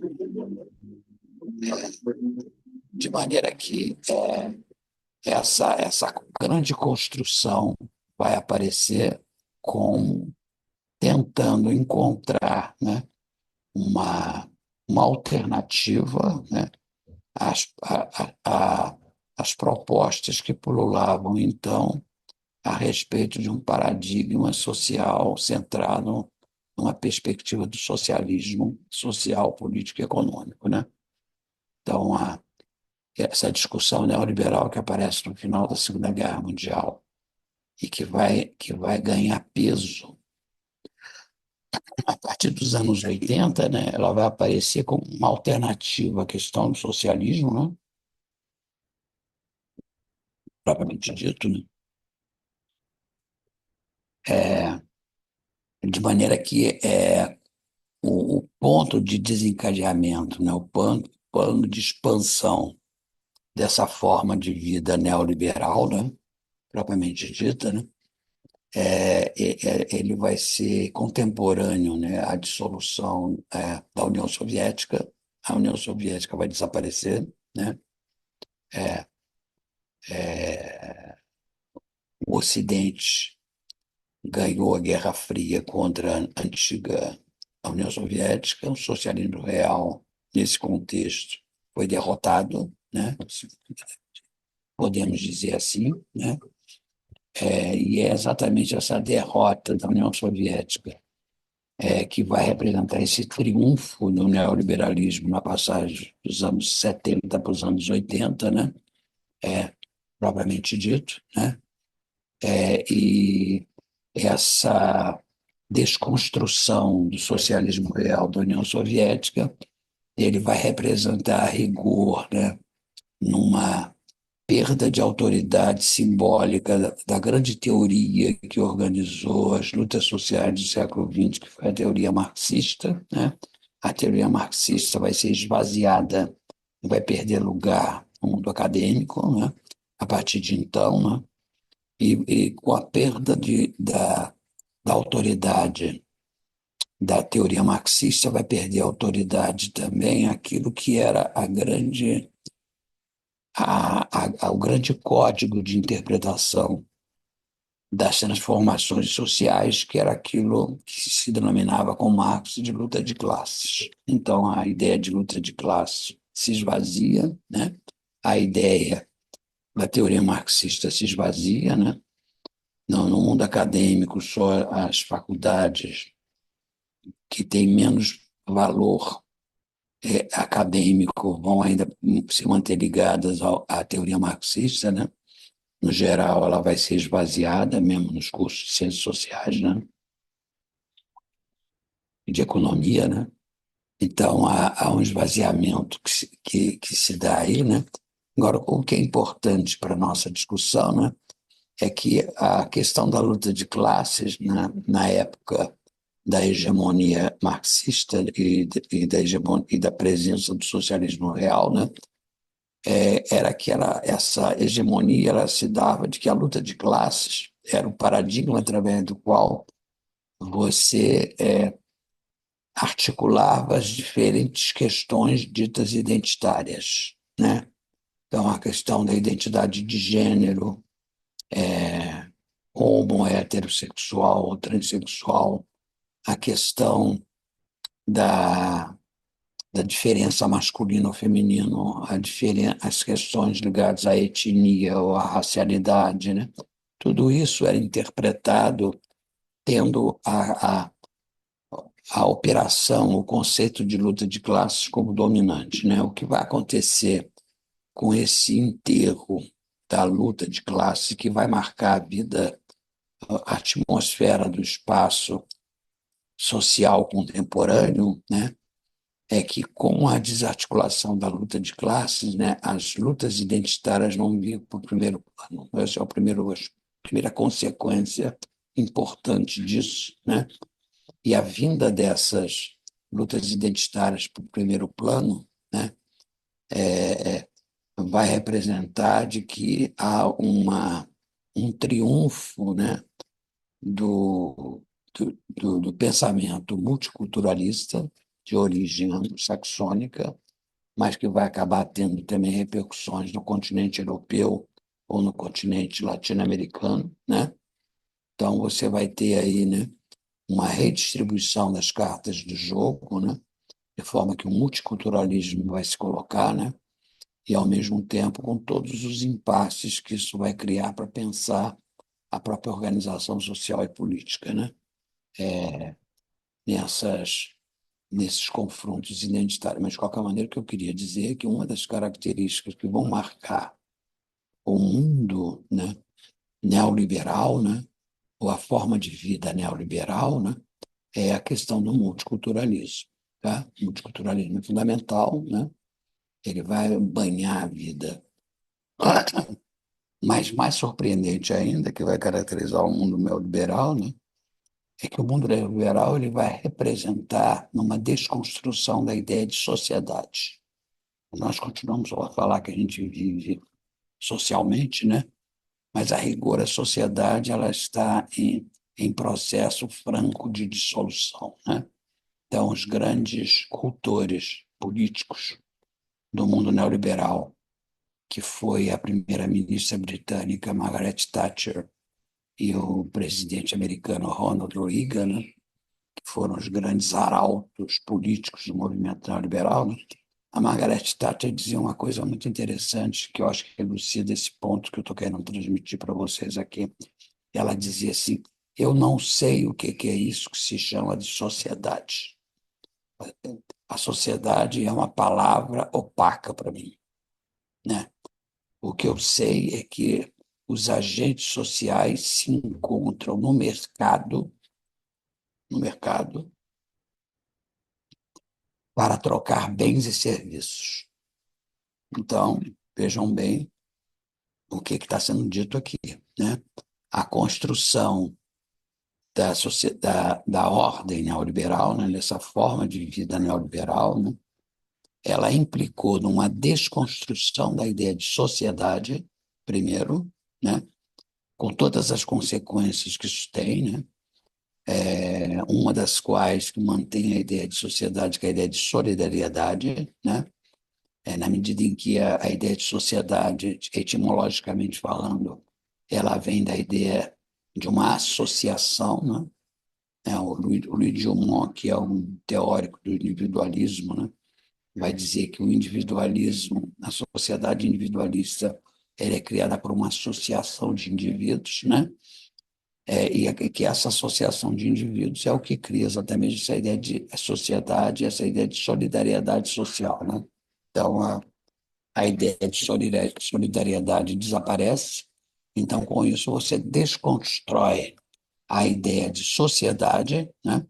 De maneira que essa grande construção vai aparecer com tentando encontrar, né, uma, uma alternativa, né, às propostas que pululavam, então, a respeito de um paradigma social centrado numa perspectiva do socialismo social, político e econômico, né? Então, essa discussão neoliberal que aparece no final da Segunda Guerra Mundial e que vai ganhar peso a partir dos anos 80, né? Ela vai aparecer como uma alternativa à questão do socialismo, né? Propriamente dito, né? É, de maneira que o ponto de desencadeamento, né? O plano de expansão dessa forma de vida neoliberal, né? Propriamente dita, né? Ele vai ser contemporâneo, né, à dissolução da União Soviética. A União Soviética vai desaparecer, né? É, é, o Ocidente ganhou a Guerra Fria contra a antiga União Soviética. O socialismo real, nesse contexto, foi derrotado, né? Podemos dizer assim, né? E é exatamente essa derrota da União Soviética que vai representar esse triunfo do neoliberalismo na passagem dos anos 70 para os anos 80, né? Propriamente dito, né? E essa desconstrução do socialismo real da União Soviética, ele vai representar a rigor, né? Numa perda de autoridade simbólica da grande teoria que organizou as lutas sociais do século XX, que foi a teoria marxista, né? A teoria marxista vai ser esvaziada, vai perder lugar no mundo acadêmico, né? a partir de então, né? E com a perda da autoridade da teoria marxista, vai perder a autoridade também aquilo que era o grande código de interpretação das transformações sociais, que era aquilo que se denominava com Marx de luta de classes. Então, a ideia de luta de classes se esvazia, né? A ideia da teoria marxista se esvazia, né? No mundo acadêmico, só as faculdades que têm menos valor acadêmico vão ainda se manter ligadas à teoria marxista, né? No geral, ela vai ser esvaziada, mesmo nos cursos de ciências sociais, né? E de economia, né? Então, há um esvaziamento que se dá aí, né? Agora, o que é importante para a nossa discussão, né, é que a questão da luta de classes, né, na época da hegemonia marxista e da presença do socialismo real, né, era que essa hegemonia ela se dava de que a luta de classes era o paradigma através do qual você articulava as diferentes questões ditas identitárias, né? Então, a questão da identidade de gênero, homo, heterossexual ou transexual, a questão da, da diferença masculino ou feminino, as questões ligadas à etnia ou à racialidade, né? Tudo isso era interpretado tendo a operação, o conceito de luta de classes como dominante, né? O que vai acontecer com esse enterro da luta de classe que vai marcar a vida, a atmosfera do espaço social contemporâneo, né? É que com a desarticulação da luta de classes, né, as lutas identitárias vão vir para o primeiro plano. Essa é a primeira consequência importante disso, né? E a vinda dessas lutas identitárias para o primeiro plano, né, vai representar de que há um triunfo, né, do pensamento multiculturalista de origem anglo-saxônica, mas que vai acabar tendo também repercussões no continente europeu ou no continente latino-americano, né? Então você vai ter aí, né, uma redistribuição das cartas do jogo, né, de forma que o multiculturalismo vai se colocar, né, e ao mesmo tempo com todos os impasses que isso vai criar para pensar a própria organização social e política, né? nessas, nesses confrontos identitários. Mas, de qualquer maneira, o que eu queria dizer é que uma das características que vão marcar o mundo, né, neoliberal, né, ou a forma de vida neoliberal, né, é a questão do multiculturalismo. Tá? O multiculturalismo é fundamental, né? Ele vai banhar a vida. Mas mais surpreendente ainda, que vai caracterizar o mundo neoliberal, né, é que o mundo neoliberal ele vai representar uma desconstrução da ideia de sociedade. Nós continuamos a falar que a gente vive socialmente, né? Mas a rigor a sociedade ela está em processo franco de dissolução, né? Então, os grandes cultores políticos do mundo neoliberal, que foi a primeira-ministra britânica Margaret Thatcher e o presidente americano Ronald Reagan, né, que foram os grandes arautos políticos do movimento neoliberal, né? A Margaret Thatcher dizia uma coisa muito interessante, que eu acho que elucida esse ponto que eu estou querendo transmitir para vocês aqui. Ela dizia assim: eu não sei o que é isso que se chama de sociedade. A sociedade é uma palavra opaca para mim, né? O que eu sei é que os agentes sociais se encontram no mercado para trocar bens e serviços. Então, vejam bem o que está sendo dito aqui, né? A construção da ordem neoliberal, né, dessa forma de vida neoliberal, né, ela implicou numa desconstrução da ideia de sociedade, primeiro, né? Com todas as consequências que isso tem, né? Uma das quais que mantém a ideia de sociedade, que é a ideia de solidariedade, né? Na medida em que a ideia de sociedade, etimologicamente falando, ela vem da ideia de uma associação, né? O Louis Dumont, que é um teórico do individualismo, né? Vai dizer que o individualismo, a sociedade individualista, ela é criada por uma associação de indivíduos, né? Que essa associação de indivíduos é o que cria exatamente essa ideia de sociedade, essa ideia de solidariedade social, né? Então, a ideia de solidariedade desaparece, então, com isso, você desconstrói a ideia de sociedade, né?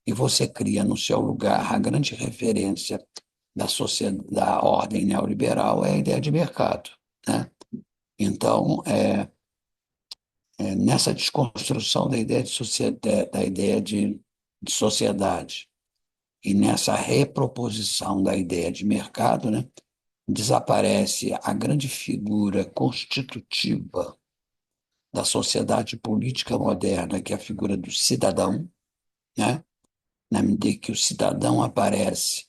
E você cria no seu lugar a grande referência da ordem neoliberal é a ideia de mercado, né? Então, nessa desconstrução da ideia de sociedade e nessa reproposição da ideia de mercado, né, desaparece a grande figura constitutiva da sociedade política moderna, que é a figura do cidadão, né? Na medida que o cidadão aparece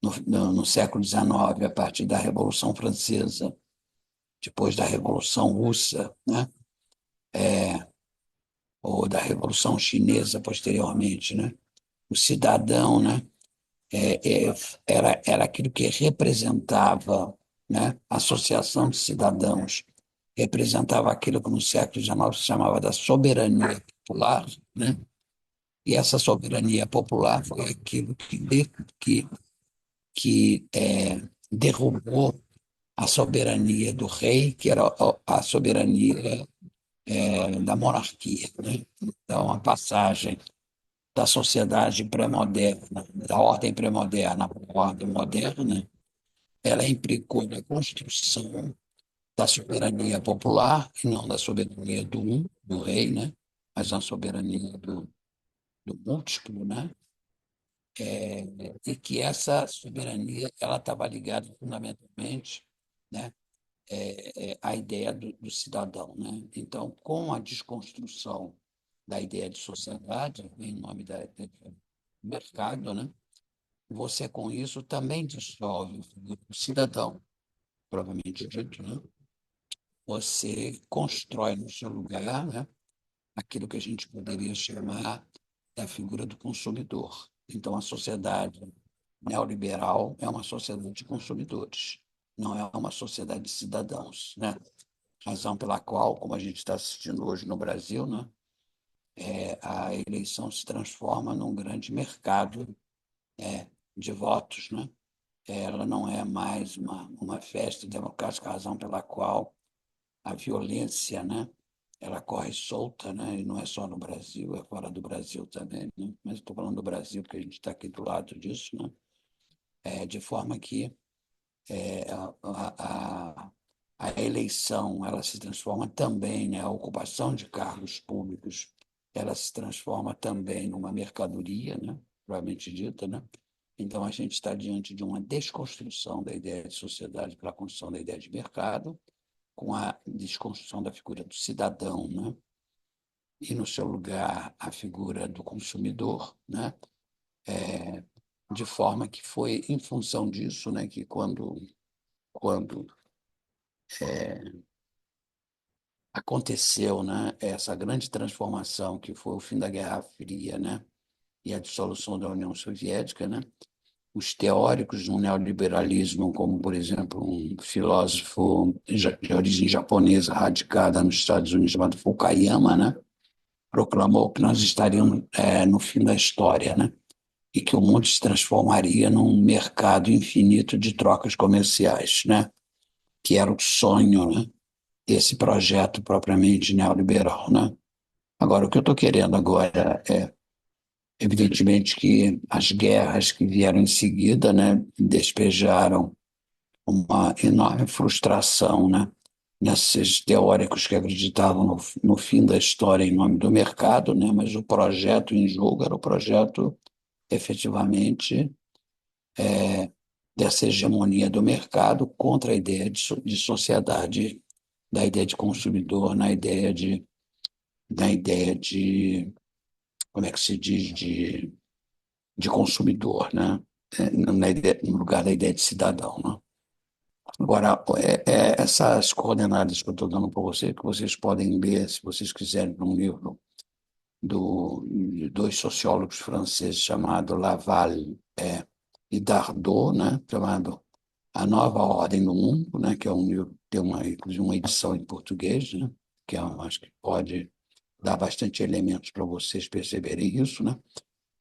no século XIX, a partir da Revolução Francesa, depois da Revolução Russa, né? Ou da Revolução Chinesa posteriormente, né? O cidadão, né? Era aquilo que representava, né? A associação de cidadãos, representava aquilo que no século XIX se chamava da soberania popular, né? E essa soberania popular foi aquilo que, que derrubou a soberania do rei, que era a soberania da monarquia, né? Então, a passagem da sociedade pré-moderna, da ordem pré-moderna para a ordem moderna, ela implicou na construção da soberania popular, e não da soberania do rei, né? Mas na soberania do múltiplo, né? E que essa soberania ela estava ligada fundamentalmente, né? A ideia do cidadão, né? Então, com a desconstrução da ideia de sociedade, em nome do mercado, né? Você, com isso, também dissolve o cidadão, provavelmente dito, né? Você constrói no seu lugar, né, aquilo que a gente poderia chamar da figura do consumidor. Então, a sociedade neoliberal é uma sociedade de consumidores, não é uma sociedade de cidadãos, né? Razão pela qual, como a gente está assistindo hoje no Brasil, né, a eleição se transforma num grande mercado de votos, né? Ela não é mais uma festa democrática, razão pela qual a violência, né, ela corre solta, né, e não é só no Brasil, é fora do Brasil também, né? Mas estou falando do Brasil porque a gente está aqui do lado disso, né? De forma que é, a, a, a eleição ela se transforma também, né, a ocupação de cargos públicos ela se transforma também numa mercadoria, né, provavelmente dita, né? Então, a gente está diante de uma desconstrução da ideia de sociedade para a construção da ideia de mercado, com a desconstrução da figura do cidadão, né? E, no seu lugar, a figura do consumidor, né? É, de forma que foi em função disso, né, que quando aconteceu, né, essa grande transformação que foi o fim da Guerra Fria, né, e a dissolução da União Soviética, né, os teóricos do neoliberalismo, como, por exemplo, um filósofo de origem japonesa radicada nos Estados Unidos, chamado Fukuyama, né, proclamou que nós estaríamos no fim da história, né, e que o mundo se transformaria num mercado infinito de trocas comerciais, né, que era o sonho, né, desse projeto propriamente neoliberal, né. Agora, o que eu estou querendo agora evidentemente que as guerras que vieram em seguida, né, despejaram uma enorme frustração, né, nesses teóricos que acreditavam no fim da história em nome do mercado, né, mas o projeto em jogo era o projeto, efetivamente, dessa hegemonia do mercado contra a ideia de sociedade da ideia de consumidor, na ideia de, como é que se diz, de consumidor, né? No lugar da ideia de cidadão, né? Agora, essas coordenadas que eu estou dando para você, que vocês podem ler, se vocês quiserem, num livro de dois sociólogos franceses chamado Laval e Dardot, né? Chamado A Nova Ordem do Mundo, né? Que é um livro, tem inclusive uma edição em português, né? Que eu acho que pode dar bastante elementos para vocês perceberem isso, né?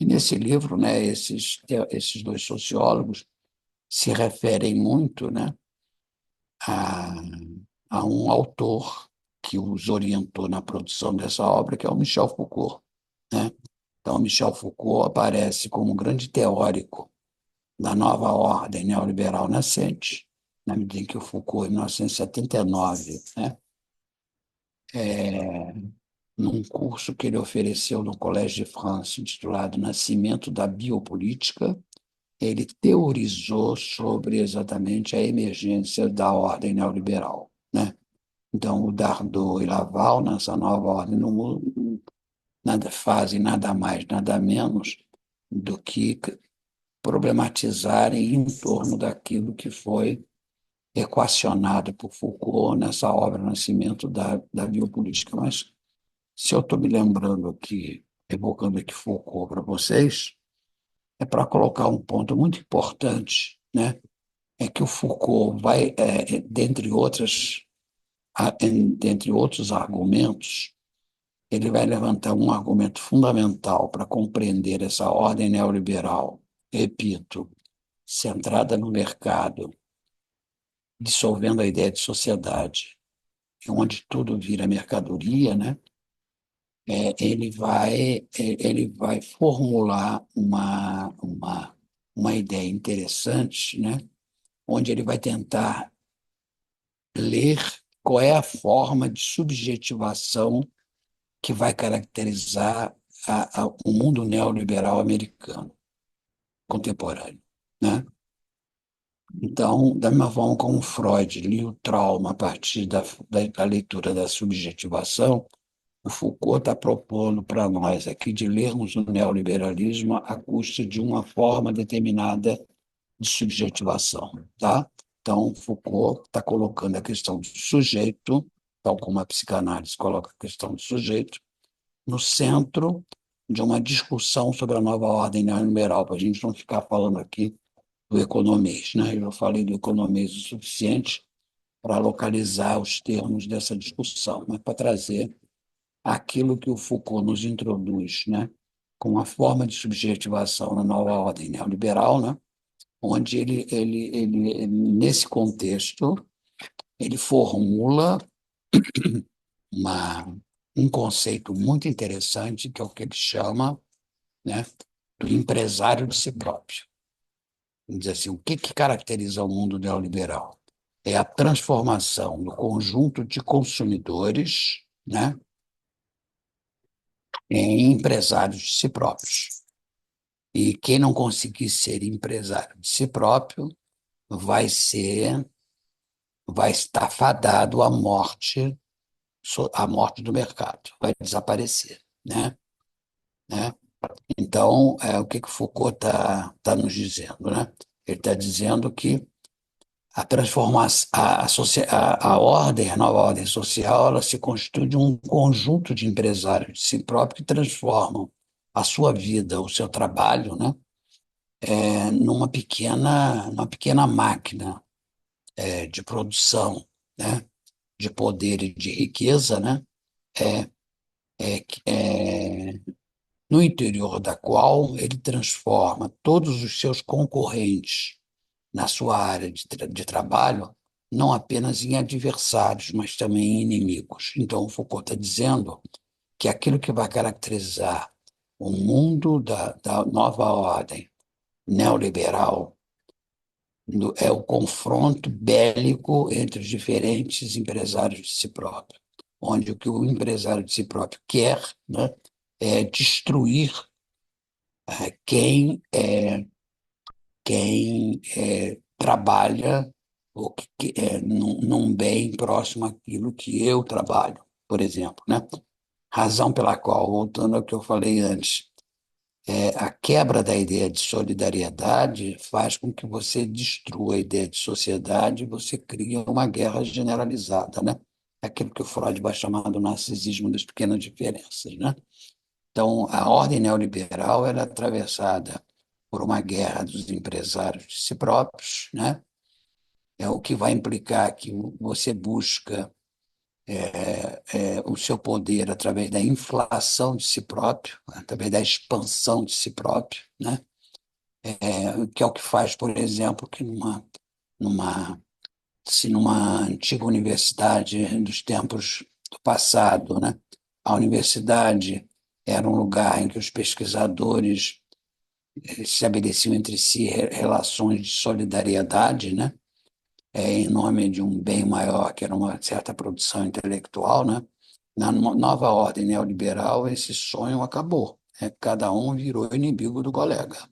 E nesse livro, né, esses dois sociólogos se referem muito, né, a, a um autor que os orientou na produção dessa obra, que é o Michel Foucault, né? Então, Michel Foucault aparece como um grande teórico da nova ordem neoliberal nascente, na medida em que o Foucault, em 1979, né, num curso que ele ofereceu no Collège de France, intitulado Nascimento da Biopolítica, ele teorizou sobre exatamente a emergência da ordem neoliberal, né? Então, o Dardot e Laval, nessa nova ordem no mundo, fazem nada mais, nada menos do que problematizarem em torno daquilo que foi equacionado por Foucault nessa obra Nascimento da Biopolítica. Mas, se eu estou me lembrando aqui, evocando aqui Foucault para vocês, é para colocar um ponto muito importante, né? É que o Foucault vai, dentre outros argumentos, ele vai levantar um argumento fundamental para compreender essa ordem neoliberal, repito, centrada no mercado, dissolvendo a ideia de sociedade, onde tudo vira mercadoria, né? Ele vai formular uma ideia interessante, né? Onde ele vai tentar ler qual é a forma de subjetivação que vai caracterizar o mundo neoliberal americano contemporâneo, né? Então, da mesma forma como Freud lia o trauma a partir da leitura da subjetivação, o Foucault está propondo para nós aqui de lermos o neoliberalismo à custa de uma forma determinada de subjetivação, tá? Então, Foucault está colocando a questão do sujeito, tal como a psicanálise coloca a questão do sujeito, no centro de uma discussão sobre a nova ordem neoliberal, para a gente não ficar falando aqui do economês, né? Eu já falei do economês o suficiente para localizar os termos dessa discussão, mas para trazer aquilo que o Foucault nos introduz, né? Com a forma de subjetivação na nova ordem neoliberal, né? Onde nesse contexto, ele formula uma, um conceito muito interessante, que é o que ele chama, né, do empresário de si próprio. Vamos dizer assim, o que caracteriza o mundo neoliberal? É a transformação do conjunto de consumidores, né, em empresários de si próprios. E quem não conseguir ser empresário de si próprio vai estar fadado à morte do mercado, vai desaparecer, né? Então, o que que Foucault tá nos dizendo, né? Ele está dizendo que a transformação, a ordem, a nova ordem social, ela se constitui de um conjunto de empresários de si próprio que transformam a sua vida, o seu trabalho, né, numa pequena máquina de produção, né, de poder e de riqueza, né, é, é, no interior da qual ele transforma todos os seus concorrentes na sua área de trabalho, não apenas em adversários, mas também em inimigos. Então, Foucault está dizendo que aquilo que vai caracterizar o mundo da nova ordem neoliberal é o confronto bélico entre os diferentes empresários de si próprio, onde o que o empresário de si próprio quer, né, é destruir quem trabalha num bem próximo àquilo que eu trabalho, por exemplo, né? Razão pela qual, voltando ao que eu falei antes, a quebra da ideia de solidariedade faz com que você destrua a ideia de sociedade e você cria uma guerra generalizada, né? Aquilo que o Freud vai chamar do narcisismo das pequenas diferenças, né? Então, a ordem neoliberal ela é atravessada por uma guerra dos empresários de si próprios, né? É o que vai implicar que você busca o seu poder através da inflação de si próprio, através da expansão de si próprio, né? Que é o que faz, por exemplo, que numa, se numa antiga universidade dos tempos do passado, né? A universidade era um lugar em que os pesquisadores estabeleciam entre si relações de solidariedade, né? Em nome de um bem maior, que era uma certa produção intelectual, né? Na nova ordem neoliberal, esse sonho acabou. Cada um virou inimigo do colega,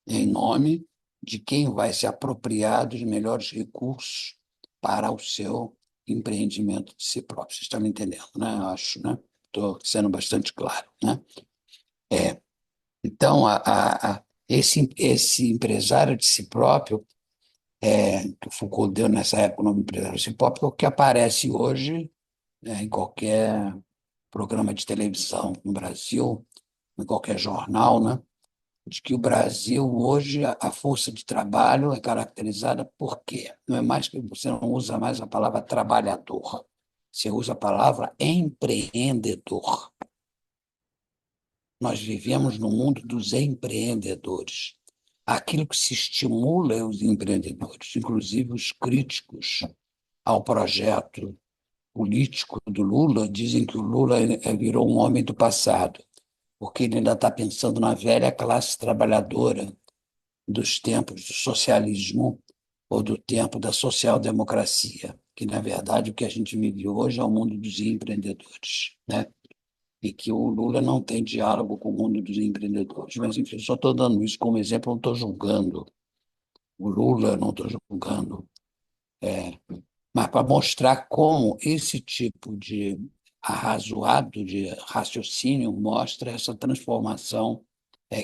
em nome de quem vai se apropriar dos melhores recursos para o seu empreendimento de si próprio. Vocês estão me entendendo, né? Acho, né? Estou sendo bastante claro, né? É. Então, esse empresário de si próprio, que o Foucault deu nessa época o nome de empresário de si próprio, é o que aparece hoje, em qualquer programa de televisão no Brasil, em qualquer jornal, né? De que o Brasil hoje a força de trabalho é caracterizada por quê? Não é mais que você não usa mais a palavra trabalhador, você usa a palavra empreendedor. Nós vivemos no mundo dos empreendedores. Aquilo que se estimula é os empreendedores, inclusive os críticos ao projeto político do Lula, dizem que o Lula virou um homem do passado, porque ele ainda está pensando na velha classe trabalhadora dos tempos do socialismo ou do tempo da social-democracia, que, na verdade, o que a gente vive hoje é o mundo dos empreendedores, né? E que o Lula não tem diálogo com o mundo dos empreendedores. Mas, enfim, só estou dando isso como exemplo, não estou julgando o Lula, não estou julgando, mas para mostrar como esse tipo de arrazoado de raciocínio mostra essa transformação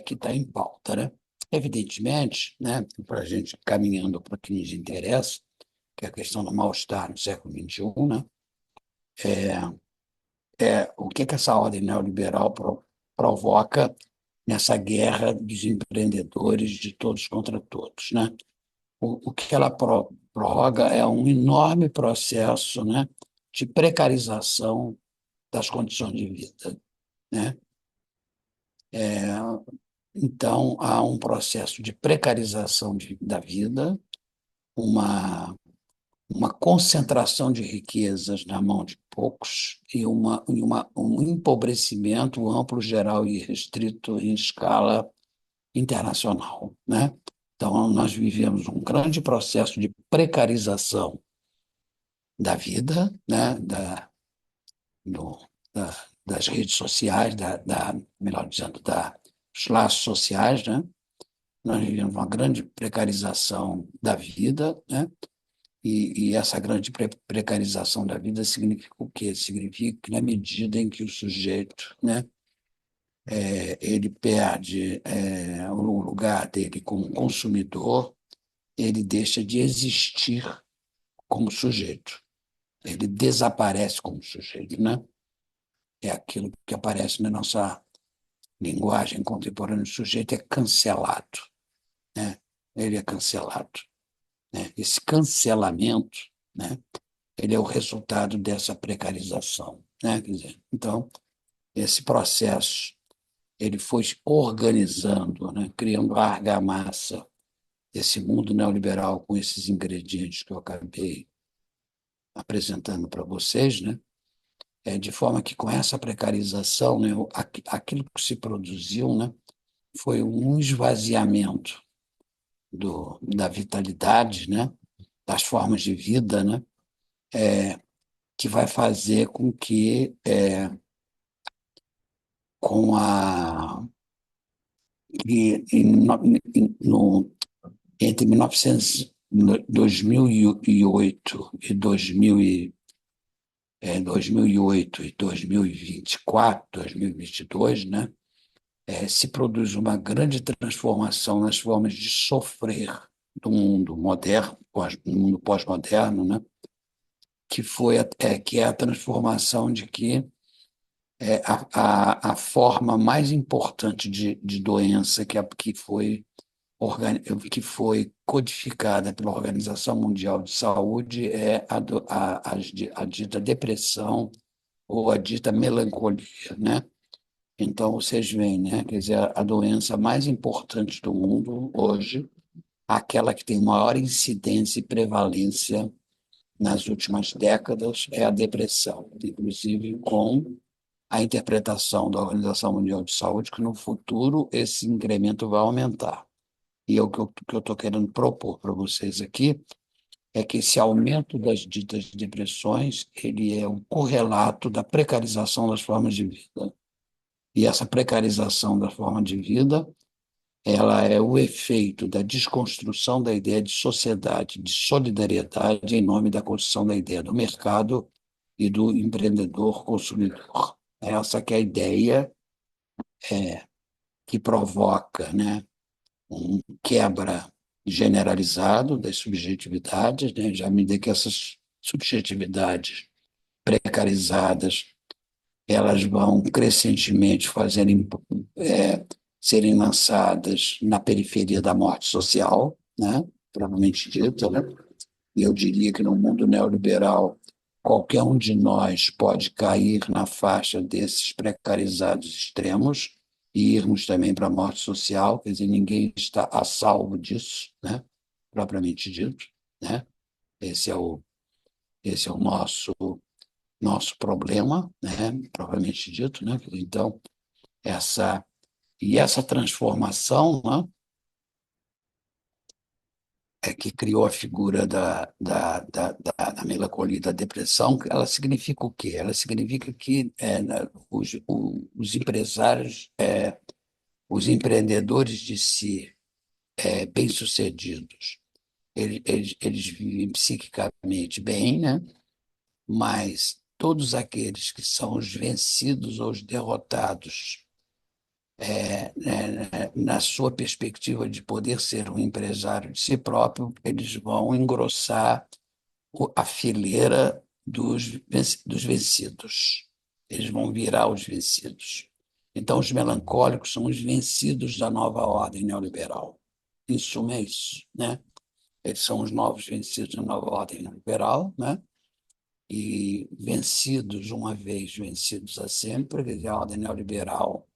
que está em pauta, né? Evidentemente, né, para a gente caminhando para o que nos interessa, que é a questão do mal-estar no século XXI, né? O que essa ordem neoliberal provoca nessa guerra dos empreendedores de todos contra todos, né? O que ela prorroga é um enorme processo, né, de precarização das condições de vida, né? Então, há um processo de precarização da vida, uma concentração de riquezas na mão de poucos e um empobrecimento amplo, geral e restrito em escala internacional, né? Então, nós vivemos um grande processo de precarização da vida, né? Do, das redes sociais, melhor dizendo, dos laços sociais, né? Nós vivemos uma grande precarização da vida, né? E essa grande precarização da vida significa o quê? Significa que, na medida em que o sujeito, né, ele perde o lugar dele como consumidor, ele deixa de existir como sujeito. Ele desaparece como sujeito, né? É aquilo que aparece na nossa linguagem contemporânea. O sujeito é cancelado, né? Ele é cancelado, né? Esse cancelamento, né, ele é o resultado dessa precarização, né? Quer dizer, então, esse processo ele foi se organizando, né? Criando a argamassa desse mundo neoliberal com esses ingredientes que eu acabei apresentando para vocês, né? De forma que com essa precarização, né, aquilo que se produziu, né, foi um esvaziamento da vitalidade, né, das formas de vida, né, que vai fazer com que, com a, que no, entre 2008 e 2008 e 2024, 2022, né, se produz uma grande transformação nas formas de sofrer do mundo moderno, do mundo pós-moderno, né, que é a transformação de que a forma mais importante de doença que foi codificada pela Organização Mundial de Saúde é a dita depressão ou a dita melancolia, né? Então, vocês veem, né? Quer dizer, a doença mais importante do mundo hoje, aquela que tem maior incidência e prevalência nas últimas décadas, é a depressão, inclusive com a interpretação da Organização Mundial de Saúde que no futuro esse incremento vai aumentar. E o que eu estou querendo propor para vocês aqui é que esse aumento das ditas depressões ele é um correlato da precarização das formas de vida. E essa precarização da forma de vida ela é o efeito da desconstrução da ideia de sociedade, de solidariedade em nome da construção da ideia do mercado e do empreendedor consumidor. Essa que é a ideia que provoca, né, um quebra generalizado das subjetividades, né, já me dei que essas subjetividades precarizadas elas vão crescentemente serem lançadas na periferia da morte social, né, propriamente dita, né? E eu diria que no mundo neoliberal qualquer um de nós pode cair na faixa desses precarizados extremos e irmos também para a morte social, quer dizer, ninguém está a salvo disso, né? Propriamente dito, né? Esse é o nosso problema, né? Propriamente dito, né? Então, essa transformação, né? Que criou a figura da melancolia e da depressão, ela significa o quê? Ela significa que os empresários, os empreendedores de si, bem-sucedidos, eles vivem psiquicamente bem, né? Mas todos aqueles que são os vencidos ou os derrotados, na sua perspectiva de poder ser um empresário de si próprio, eles vão engrossar a fileira dos vencidos. Eles vão virar os vencidos. Então, os melancólicos são os vencidos da nova ordem neoliberal. Em suma, é isso, né? Eles são os novos vencidos da nova ordem neoliberal, né? E vencidos uma vez, vencidos a sempre, quer dizer, a ordem neoliberal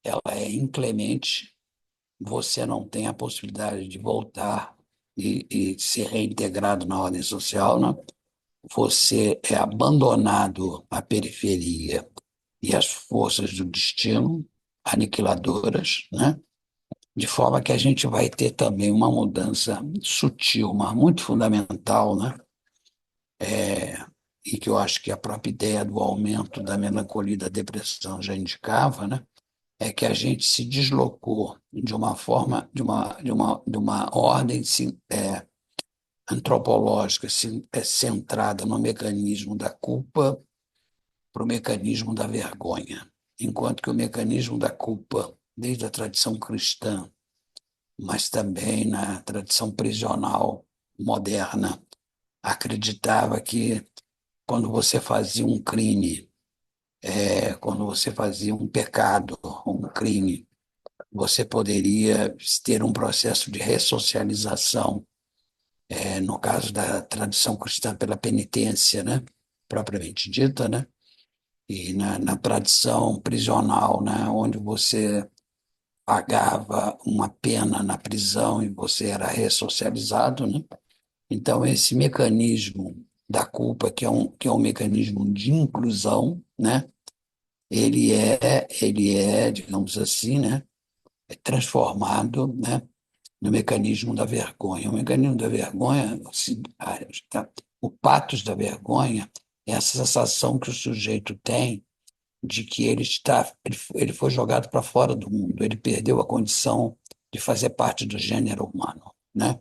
ela é inclemente, você não tem a possibilidade de voltar e ser reintegrado na ordem social, né? Você é abandonado à periferia e às forças do destino aniquiladoras, né? De forma que a gente vai ter também uma mudança sutil, mas muito fundamental, né? E que eu acho que a própria ideia do aumento da melancolia e da depressão já indicava, né? É que a gente se deslocou de uma forma, de uma ordem antropológica centrada no mecanismo da culpa para o mecanismo da vergonha. Enquanto que o mecanismo da culpa, desde a tradição cristã, mas também na tradição prisional moderna, acreditava que quando você fazia um crime, quando você fazia um pecado, um crime, você poderia ter um processo de ressocialização, no caso da tradição cristã pela penitência, né, propriamente dita, né, e na tradição prisional, né, onde você pagava uma pena na prisão e você era ressocializado, né? Então esse mecanismo da culpa, que é um mecanismo de inclusão, né, ele é, digamos assim, né, transformado, né, no mecanismo da vergonha. O mecanismo da vergonha, o patos da vergonha é a sensação que o sujeito tem de que ele foi jogado para fora do mundo, ele perdeu a condição de fazer parte do gênero humano, né?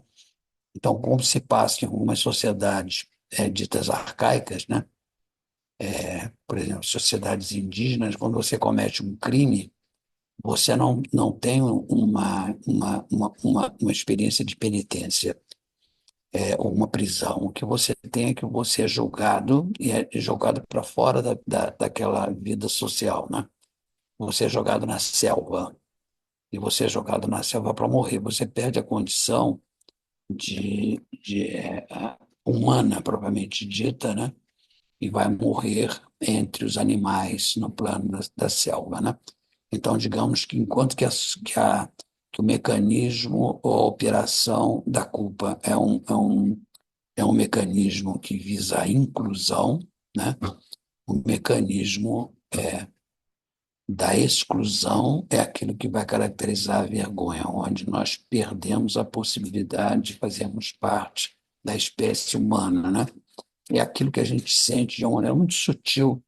Então, como se passa em algumas sociedades ditas arcaicas, né? Por exemplo, sociedades indígenas, quando você comete um crime, você não tem uma experiência de penitência, ou uma prisão. O que você tem é que você é julgado e é jogado para fora daquela vida social, né? Você é jogado na selva, e você é jogado na selva para morrer. Você perde a condição de humana, propriamente dita, né? E vai morrer entre os animais no plano da selva, né? Então, digamos que enquanto que o mecanismo ou a operação da culpa é um mecanismo que visa a inclusão, né? O mecanismo da exclusão é aquilo que vai caracterizar a vergonha, onde nós perdemos a possibilidade de fazermos parte da espécie humana, né? É aquilo que a gente sente de uma maneira muito sutil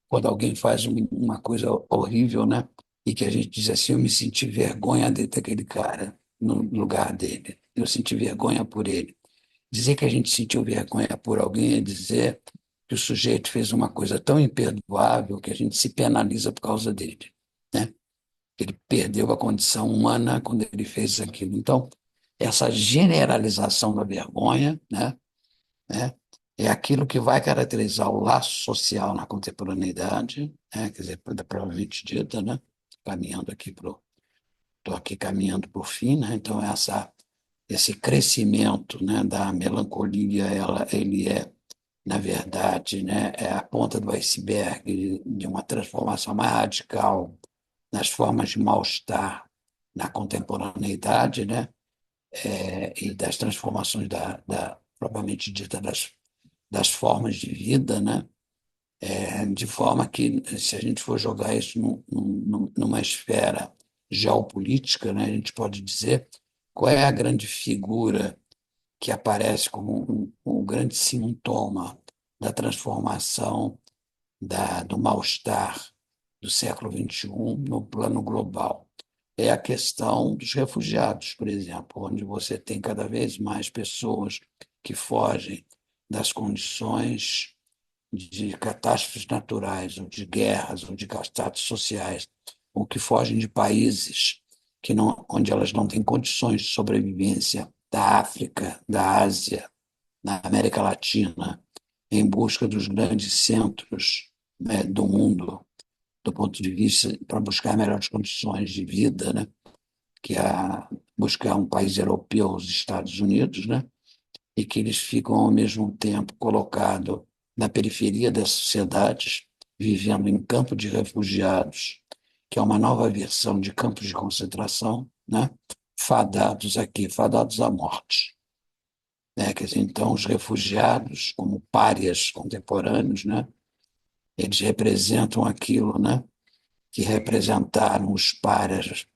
quando alguém faz uma coisa horrível, né? E que a gente diz assim, eu me senti vergonha daquele cara no lugar dele. Eu senti vergonha por ele. Dizer que a gente sentiu vergonha por alguém é dizer que o sujeito fez uma coisa tão imperdoável que a gente se penaliza por causa dele, né? Ele perdeu a condição humana quando ele fez aquilo. Então, essa generalização da vergonha, né, é aquilo que vai caracterizar o laço social na contemporaneidade, né, quer dizer, provavelmente dita, né, caminhando aqui para estou aqui caminhando para o fim, né? Então esse crescimento, né, da melancolia, ele na verdade, né, é a ponta do iceberg de uma transformação mais radical nas formas de mal-estar na contemporaneidade, né, e das transformações propriamente dita das formas de vida, né, de forma que, se a gente for jogar isso numa esfera geopolítica, né, a gente pode dizer qual é a grande figura que aparece como um grande sintoma da transformação do mal-estar do século XXI no plano global. É a questão dos refugiados, por exemplo, onde você tem cada vez mais pessoas que fogem das condições de catástrofes naturais, ou de guerras, ou de catástrofes sociais, ou que fogem de países onde elas não têm condições de sobrevivência, da África, da Ásia, na América Latina, em busca dos grandes centros, né, do mundo, do ponto de vista para buscar melhores condições de vida, né, que é buscar um país europeu, os Estados Unidos, né, e que eles ficam ao mesmo tempo colocados na periferia das sociedades, vivendo em campo de refugiados, que é uma nova versão de campos de concentração, né, fadados à morte. Né? Quer dizer, então, os refugiados, como párias contemporâneos, né, eles representam aquilo, né, que representaram os párias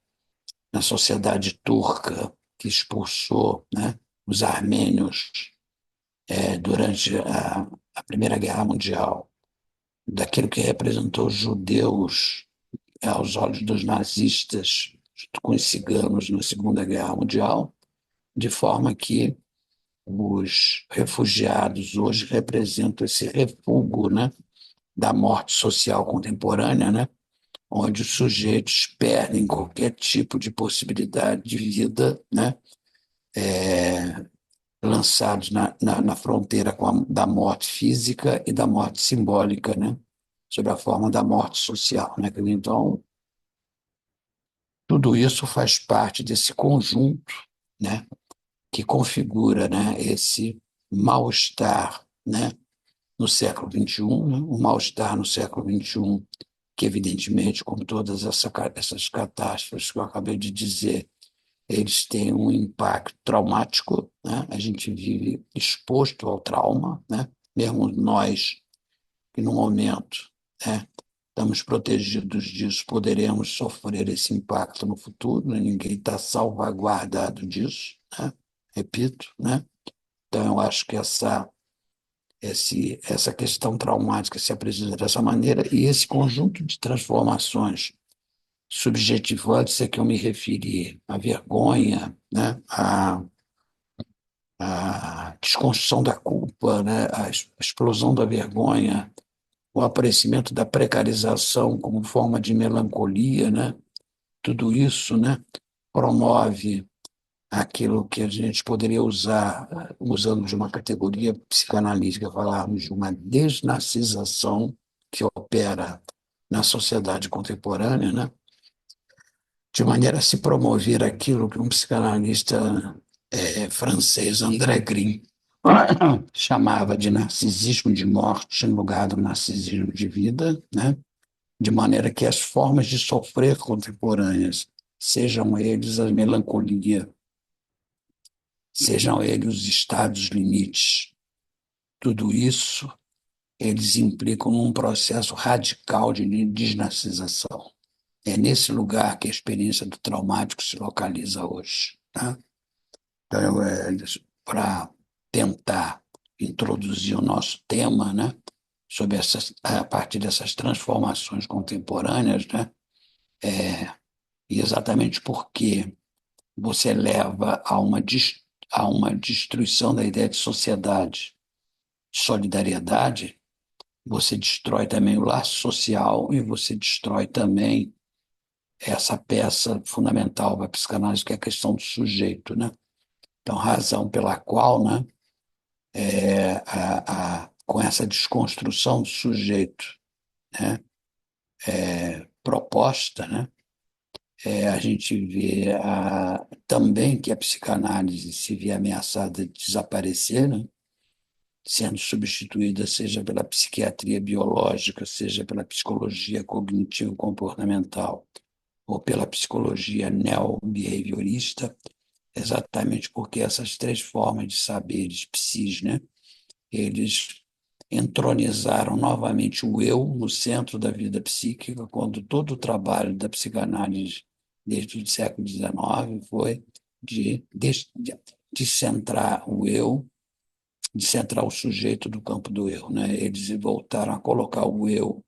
na sociedade turca, que expulsou, né, os armênios durante a Primeira Guerra Mundial, daquilo que representou os judeus aos olhos dos nazistas, junto com os ciganos na Segunda Guerra Mundial, de forma que os refugiados hoje representam esse refúgio, né, da morte social contemporânea, né, onde os sujeitos perdem qualquer tipo de possibilidade de vida, né, lançados na fronteira da morte física e da morte simbólica, né, sob a forma da morte social. Né? Então, tudo isso faz parte desse conjunto, né, que configura, né, esse mal-estar, né, no século XXI, né, o mal-estar no século XXI, que, evidentemente, como todas essas catástrofes que eu acabei de dizer, eles têm um impacto traumático, né? A gente vive exposto ao trauma, né? Mesmo nós, que no momento, né, estamos protegidos disso, poderemos sofrer esse impacto no futuro, né? Ninguém está salvaguardado disso, né? Repito, né? Então, eu acho que essa questão traumática se apresenta dessa maneira e esse conjunto de transformações subjetivantes a que eu me referi, a vergonha, né? a desconstrução da culpa, né? A explosão da vergonha, o aparecimento da precarização como forma de melancolia, né? Tudo isso, né, promove aquilo que a gente poderia usar, usando de uma categoria psicanalítica, falarmos de uma desnarcisação que opera na sociedade contemporânea, né, de maneira a se promover aquilo que um psicanalista francês, André Grim, chamava de narcisismo de morte em lugar do narcisismo de vida, né? De maneira que as formas de sofrer contemporâneas, sejam eles a melancolia, sejam eles os estados limites, tudo isso eles implicam num processo radical de desnarcisação. É nesse lugar que a experiência do traumático se localiza hoje. Tá? Então, para tentar introduzir o nosso tema, né, sobre a partir dessas transformações contemporâneas, né, e exatamente porque você leva a uma destruição da ideia de sociedade, de solidariedade, você destrói também o laço social e você destrói também essa peça fundamental da psicanálise, que é a questão do sujeito, né? Então, razão pela qual, né, com essa desconstrução do sujeito, né, proposta, né, a gente vê também que a psicanálise se vê ameaçada de desaparecer, né? Sendo substituída seja pela psiquiatria biológica, seja pela psicologia cognitivo-comportamental ou pela psicologia neo-behaviorista, exatamente porque essas três formas de saberes psis, né, eles entronizaram novamente o eu no centro da vida psíquica, quando todo o trabalho da psicanálise desde o século XIX foi de centrar o eu, de centrar o sujeito do campo do eu, né? Eles voltaram a colocar o eu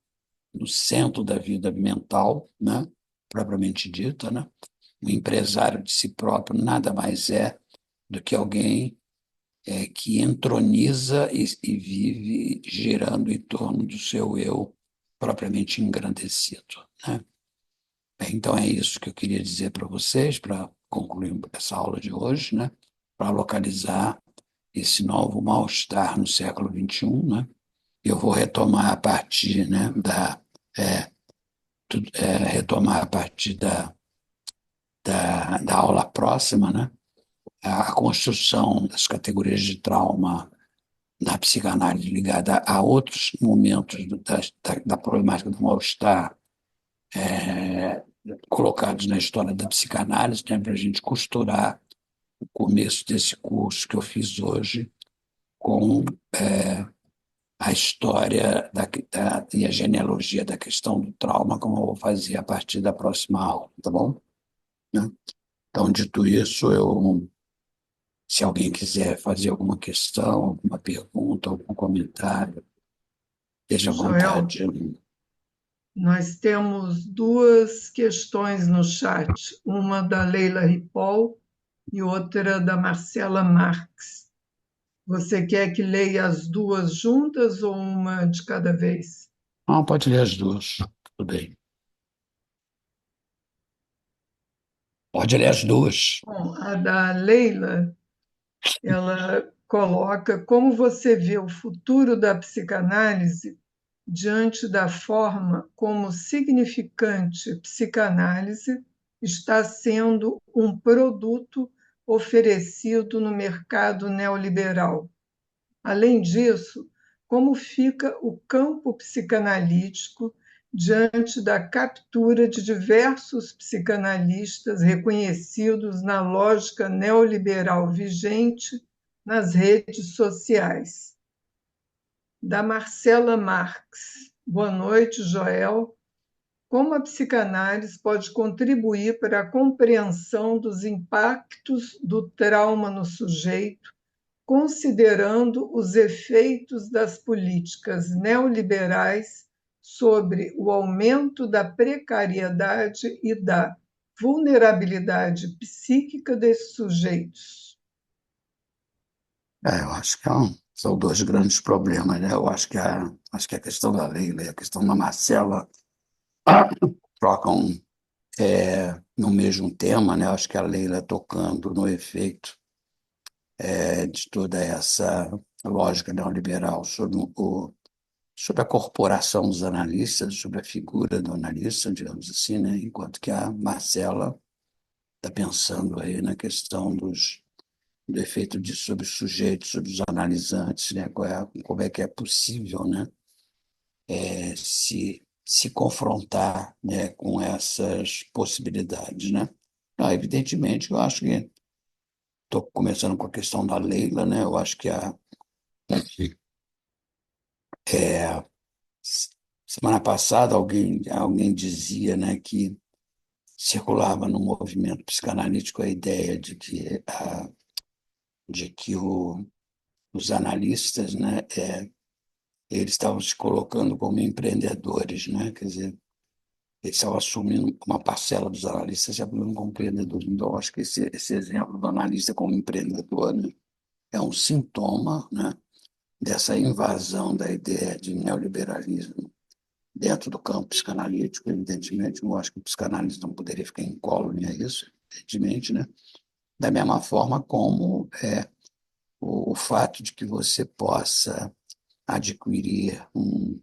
no centro da vida mental, né? Propriamente dita, né? O empresário de si próprio nada mais é do que alguém que entroniza e vive girando em torno do seu eu propriamente engrandecido, né? Então é isso que eu queria dizer para vocês, para concluir essa aula de hoje, né? Para localizar esse novo mal-estar no século XXI, né? Eu vou retomar a partir, né, é, retomar a partir da aula próxima, né? A construção das categorias de trauma na psicanálise ligada a outros momentos da problemática do mal-estar colocados na história da psicanálise, né, para a gente costurar o começo desse curso que eu fiz hoje com a história e a genealogia da questão do trauma, como eu vou fazer a partir da próxima aula, tá bom? Né? Então, dito isso, se alguém quiser fazer alguma questão, alguma pergunta, algum comentário, esteja à Joel, vontade. nós temos duas questões no chat, uma da Leila Ripoll e outra da Marcela Marques. Você quer que leia as duas juntas ou uma de cada vez? Ah, pode ler as duas, tudo bem. Pode ler as duas. Bom, a da Leila, ela coloca como você vê o futuro da psicanálise diante da forma como significante psicanálise está sendo um produto oferecido no mercado neoliberal. Além disso, como fica o campo psicanalítico diante da captura de diversos psicanalistas reconhecidos na lógica neoliberal vigente nas redes sociais? Da Marcela Marx. Boa noite, Joel. Como a psicanálise pode contribuir para a compreensão dos impactos do trauma no sujeito, considerando os efeitos das políticas neoliberais sobre o aumento da precariedade e da vulnerabilidade psíquica desses sujeitos? Eu acho que são dois grandes problemas, né? Eu acho que a questão da Leila e a questão da Marcela trocam no mesmo tema, né? Eu acho que a Leila tocando no efeito de toda essa lógica neoliberal sobre a corporação dos analistas, sobre a figura do analista, digamos assim, né? Enquanto que a Marcela está pensando aí na questão do efeito sobre os sujeitos, sobre os analisantes, né? Como é que é possível, né? Se confrontar, né, com essas possibilidades, né? Evidentemente, eu acho que estou começando com a questão da Leila, né? Eu acho que é, semana passada alguém dizia, né, que circulava no movimento psicanalítico a ideia de que os analistas, né, eles estavam se colocando como empreendedores, né? Quer dizer, eles estavam assumindo uma parcela dos analistas se assumindo como empreendedores. Então, acho que esse exemplo do analista como empreendedor, né, é um sintoma, né, dessa invasão da ideia de neoliberalismo dentro do campo psicanalítico. Evidentemente, eu acho que o psicanalista não poderia ficar incólume a isso, evidentemente, né? Da mesma forma como o fato de que você possa adquirir um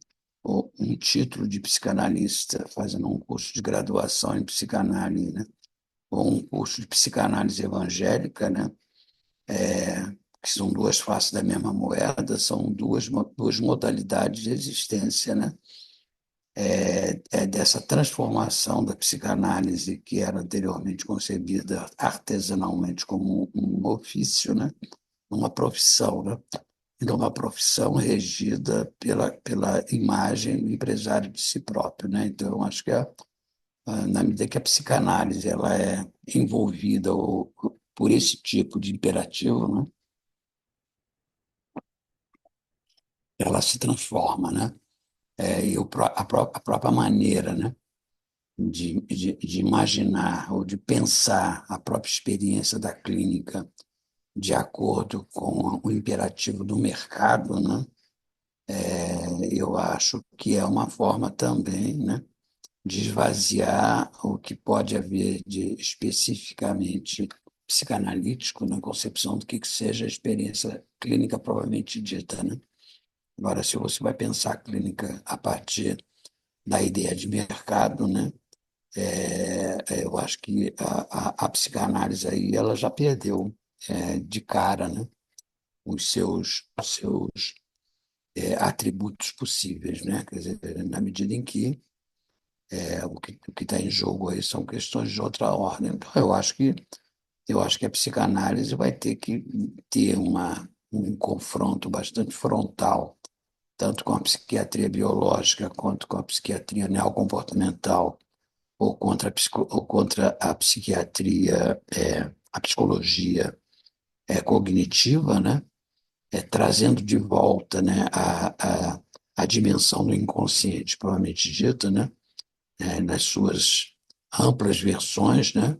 título de psicanalista fazendo um curso de graduação em psicanálise, né? Ou um curso de psicanálise evangélica, né? Que são duas faces da mesma moeda, são duas modalidades de existência, né? Dessa transformação da psicanálise que era anteriormente concebida artesanalmente como um ofício, né? Uma profissão, né? Então, uma profissão regida pela imagem do empresário de si próprio, né? Então, eu acho que na medida que a psicanálise ela é envolvida por esse tipo de imperativo, né? Ela se transforma, né? A própria maneira, né? De imaginar ou de pensar a própria experiência da clínica de acordo com o imperativo do mercado, né? Eu acho que é uma forma também, né, de esvaziar o que pode haver de especificamente psicanalítico na concepção do que seja a experiência clínica propriamente dita, né? Agora, se você vai pensar a clínica a partir da ideia de mercado, né, eu acho que a psicanálise aí ela já perdeu de cara, né, os seus atributos possíveis, né? Quer dizer, na medida em que o que está em jogo aí são questões de outra ordem. Então, eu acho que a psicanálise vai ter que ter um confronto bastante frontal, tanto com a psiquiatria biológica quanto com a psiquiatria neocomportamental, ou contra a psiquiatria, a psicologia cognitiva, né? Trazendo de volta, né, a dimensão do inconsciente, provavelmente dita, né? Nas suas amplas versões, né?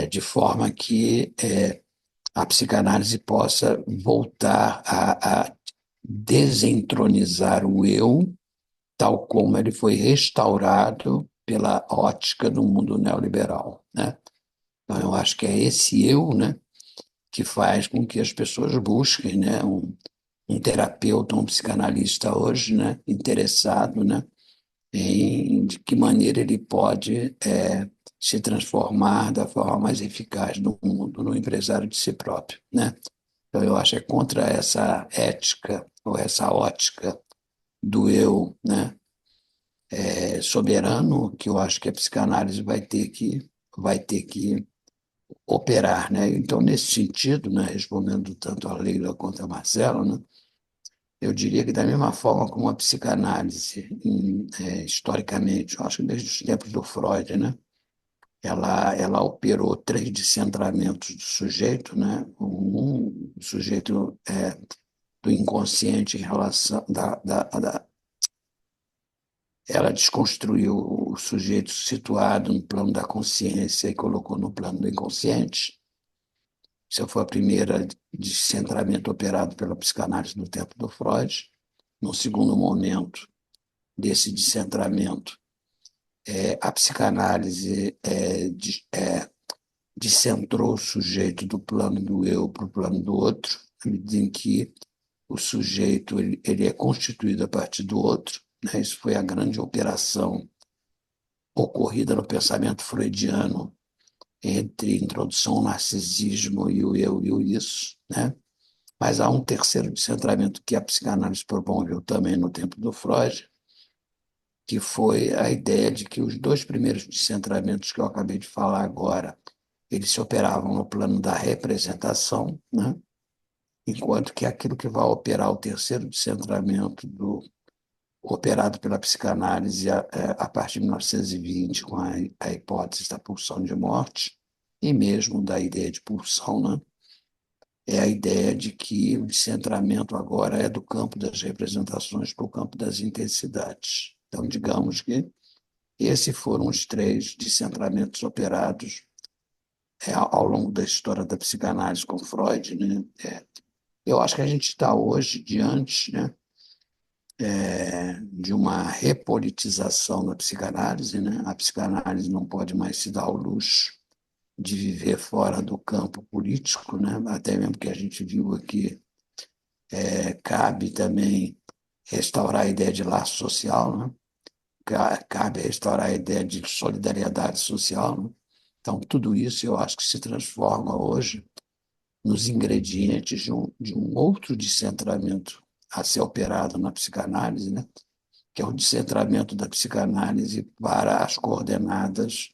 De forma que a psicanálise possa voltar a desentronizar o eu, tal como ele foi restaurado pela ótica do mundo neoliberal, né? Então, eu acho que é esse eu, né, que faz com que as pessoas busquem, né, um terapeuta, um psicanalista hoje, né, interessado, né, em de que maneira ele pode se transformar da forma mais eficaz no mundo, no empresário de si próprio, né? Então, eu acho que é contra essa ética ou essa ótica do eu, né, soberano que eu acho que a psicanálise vai ter que operar, né? Então, nesse sentido, né, respondendo tanto a Leila quanto a Marcelo, né, eu diria que da mesma forma como a psicanálise, historicamente, eu acho que desde os tempos do Freud, né, ela operou três descentramentos do sujeito, né, o sujeito do inconsciente em relação ela desconstruiu o sujeito situado no plano da consciência e colocou no plano do inconsciente. Essa foi a primeira descentramento operado pela psicanálise no tempo do Freud. No segundo momento desse descentramento, a psicanálise descentrou o sujeito do plano do eu para o plano do outro, à medida em que o sujeito ele é constituído a partir do outro, né? Isso foi a grande operação ocorrida no pensamento freudiano entre introdução ao narcisismo e o eu e o isso, né? Mas há um terceiro descentramento que a psicanálise promoveu também no tempo do Freud, que foi a ideia de que os dois primeiros descentramentos que eu acabei de falar agora, eles se operavam no plano da representação, né? Enquanto que aquilo que vai operar o terceiro descentramento operado pela psicanálise a partir de 1920, com a hipótese da pulsão de morte, e mesmo da ideia de pulsão, né? É a ideia de que o descentramento agora é do campo das representações para o campo das intensidades. Então, digamos que esses foram os três descentramentos operados ao longo da história da psicanálise com Freud, né? Eu acho que a gente está hoje diante, né, de uma repolitização da psicanálise, né? A psicanálise não pode mais se dar ao luxo de viver fora do campo político, né? Até mesmo que a gente viu aqui, cabe também restaurar a ideia de laço social, né? Cabe restaurar a ideia de solidariedade social, né? Então, tudo isso eu acho que se transforma hoje nos ingredientes de um outro descentramento a ser operado na psicanálise, né? Que é o descentramento da psicanálise para as coordenadas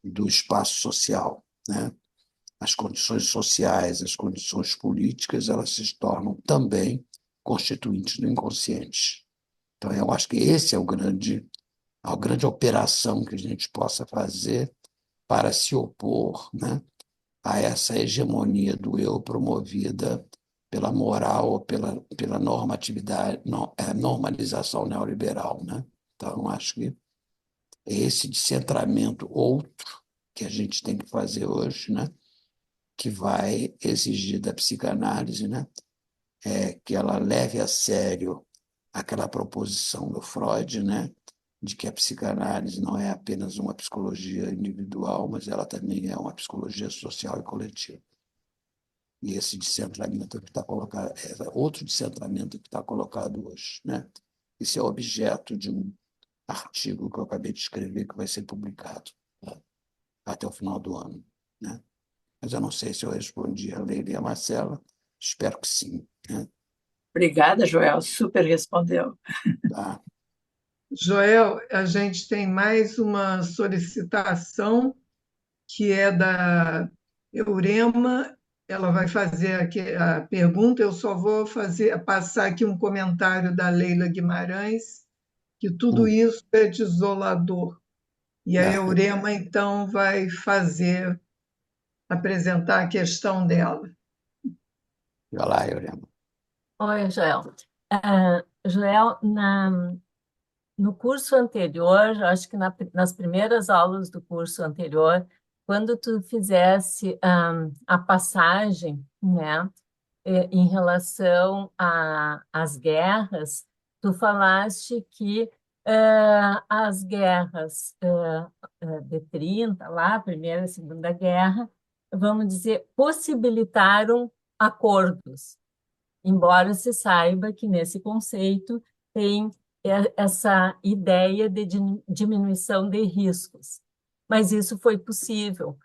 do espaço social, né? As condições sociais, as condições políticas, elas se tornam também constituintes do inconsciente. Então, eu acho que esse é a grande operação que a gente possa fazer para se opor, né, a essa hegemonia do eu promovida pela moral ou pela normatividade, normalização neoliberal, né? Então, acho que esse descentramento outro que a gente tem que fazer hoje, né, que vai exigir da psicanálise, né, que ela leve a sério aquela proposição do Freud, né, de que a psicanálise não é apenas uma psicologia individual, mas ela também é uma psicologia social e coletiva. E esse descentramento que está colocado, outro descentramento que está colocado hoje, né? Isso é objeto de um artigo que eu acabei de escrever que vai ser publicado, né, até o final do ano, né? Mas eu não sei se eu respondi a Leila e a Marcela, espero que sim, né? Obrigada, Joel. Super respondeu. Tá? Joel, a gente tem mais uma solicitação que é da Eurema. Ela vai fazer aqui a pergunta, eu só vou passar aqui um comentário da Leila Guimarães, que tudo Hum, isso é desolador. E a é. Eurema, então, vai apresentar a questão dela. Vai lá, Eurema. Oi, Joel. Joel, no curso anterior, acho que nas primeiras aulas do curso anterior, quando tu fizesse a passagem, né, em relação às guerras, tu falaste que as guerras de 30, lá, a Primeira e Segunda Guerra, vamos dizer, possibilitaram acordos, embora se saiba que nesse conceito tem essa ideia de diminuição de riscos. Mas isso foi possível.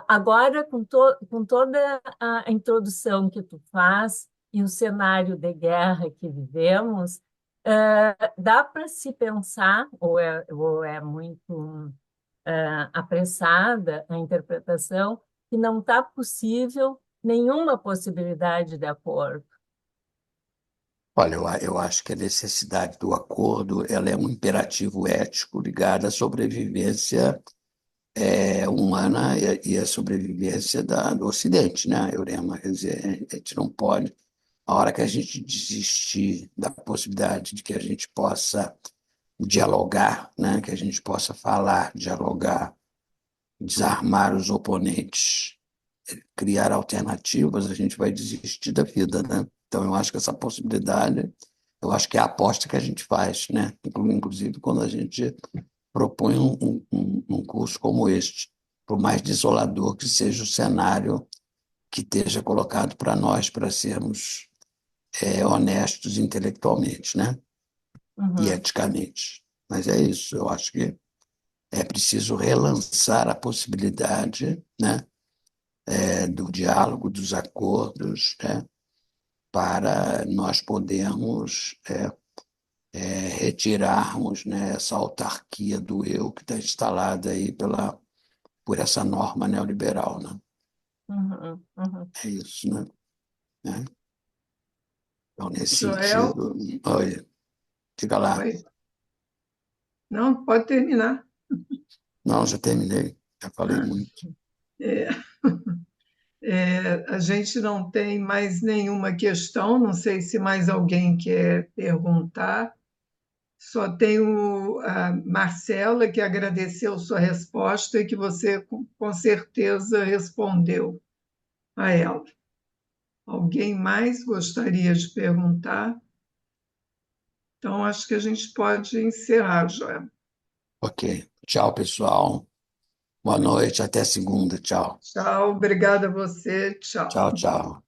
Agora, com toda a introdução que tu faz e o cenário de guerra que vivemos, dá para se pensar, ou é muito apressada a interpretação, que não está possível nenhuma possibilidade de acordo. Olha, eu acho que a necessidade do acordo ela é um imperativo ético ligado à sobrevivência humana e à sobrevivência do Ocidente, né, Eurema? Quer dizer, a gente não pode, a hora que a gente desistir da possibilidade de que a gente possa dialogar, né, que a gente possa falar, dialogar, desarmar os oponentes criar alternativas, a gente vai desistir da vida, né? Então, eu acho que essa possibilidade, eu acho que é a aposta que a gente faz, né? Inclusive, quando a gente propõe um curso como este, por mais desolador que seja o cenário que esteja colocado para nós, para sermos honestos intelectualmente, né? E Uhum, eticamente. Mas é isso, eu acho que é preciso relançar a possibilidade, né, do diálogo, dos acordos, né, para nós podermos retirarmos, né, essa autarquia do eu que está instalada aí por essa norma neoliberal, né? uhum, uhum. É isso, né? Né? Então, nesse Joel, sentido, olha, diga lá. oi. Não, pode terminar. Não, já terminei, já falei muito. É, a gente não tem mais nenhuma questão, não sei se mais alguém quer perguntar. Só tenho a Marcela, que agradeceu sua resposta e que você, com certeza, respondeu a ela. Alguém mais gostaria de perguntar? Então, acho que a gente pode encerrar, Joel. Ok. Tchau, pessoal. Boa noite, até segunda. Tchau. Tchau, obrigada a você, tchau. Tchau, tchau.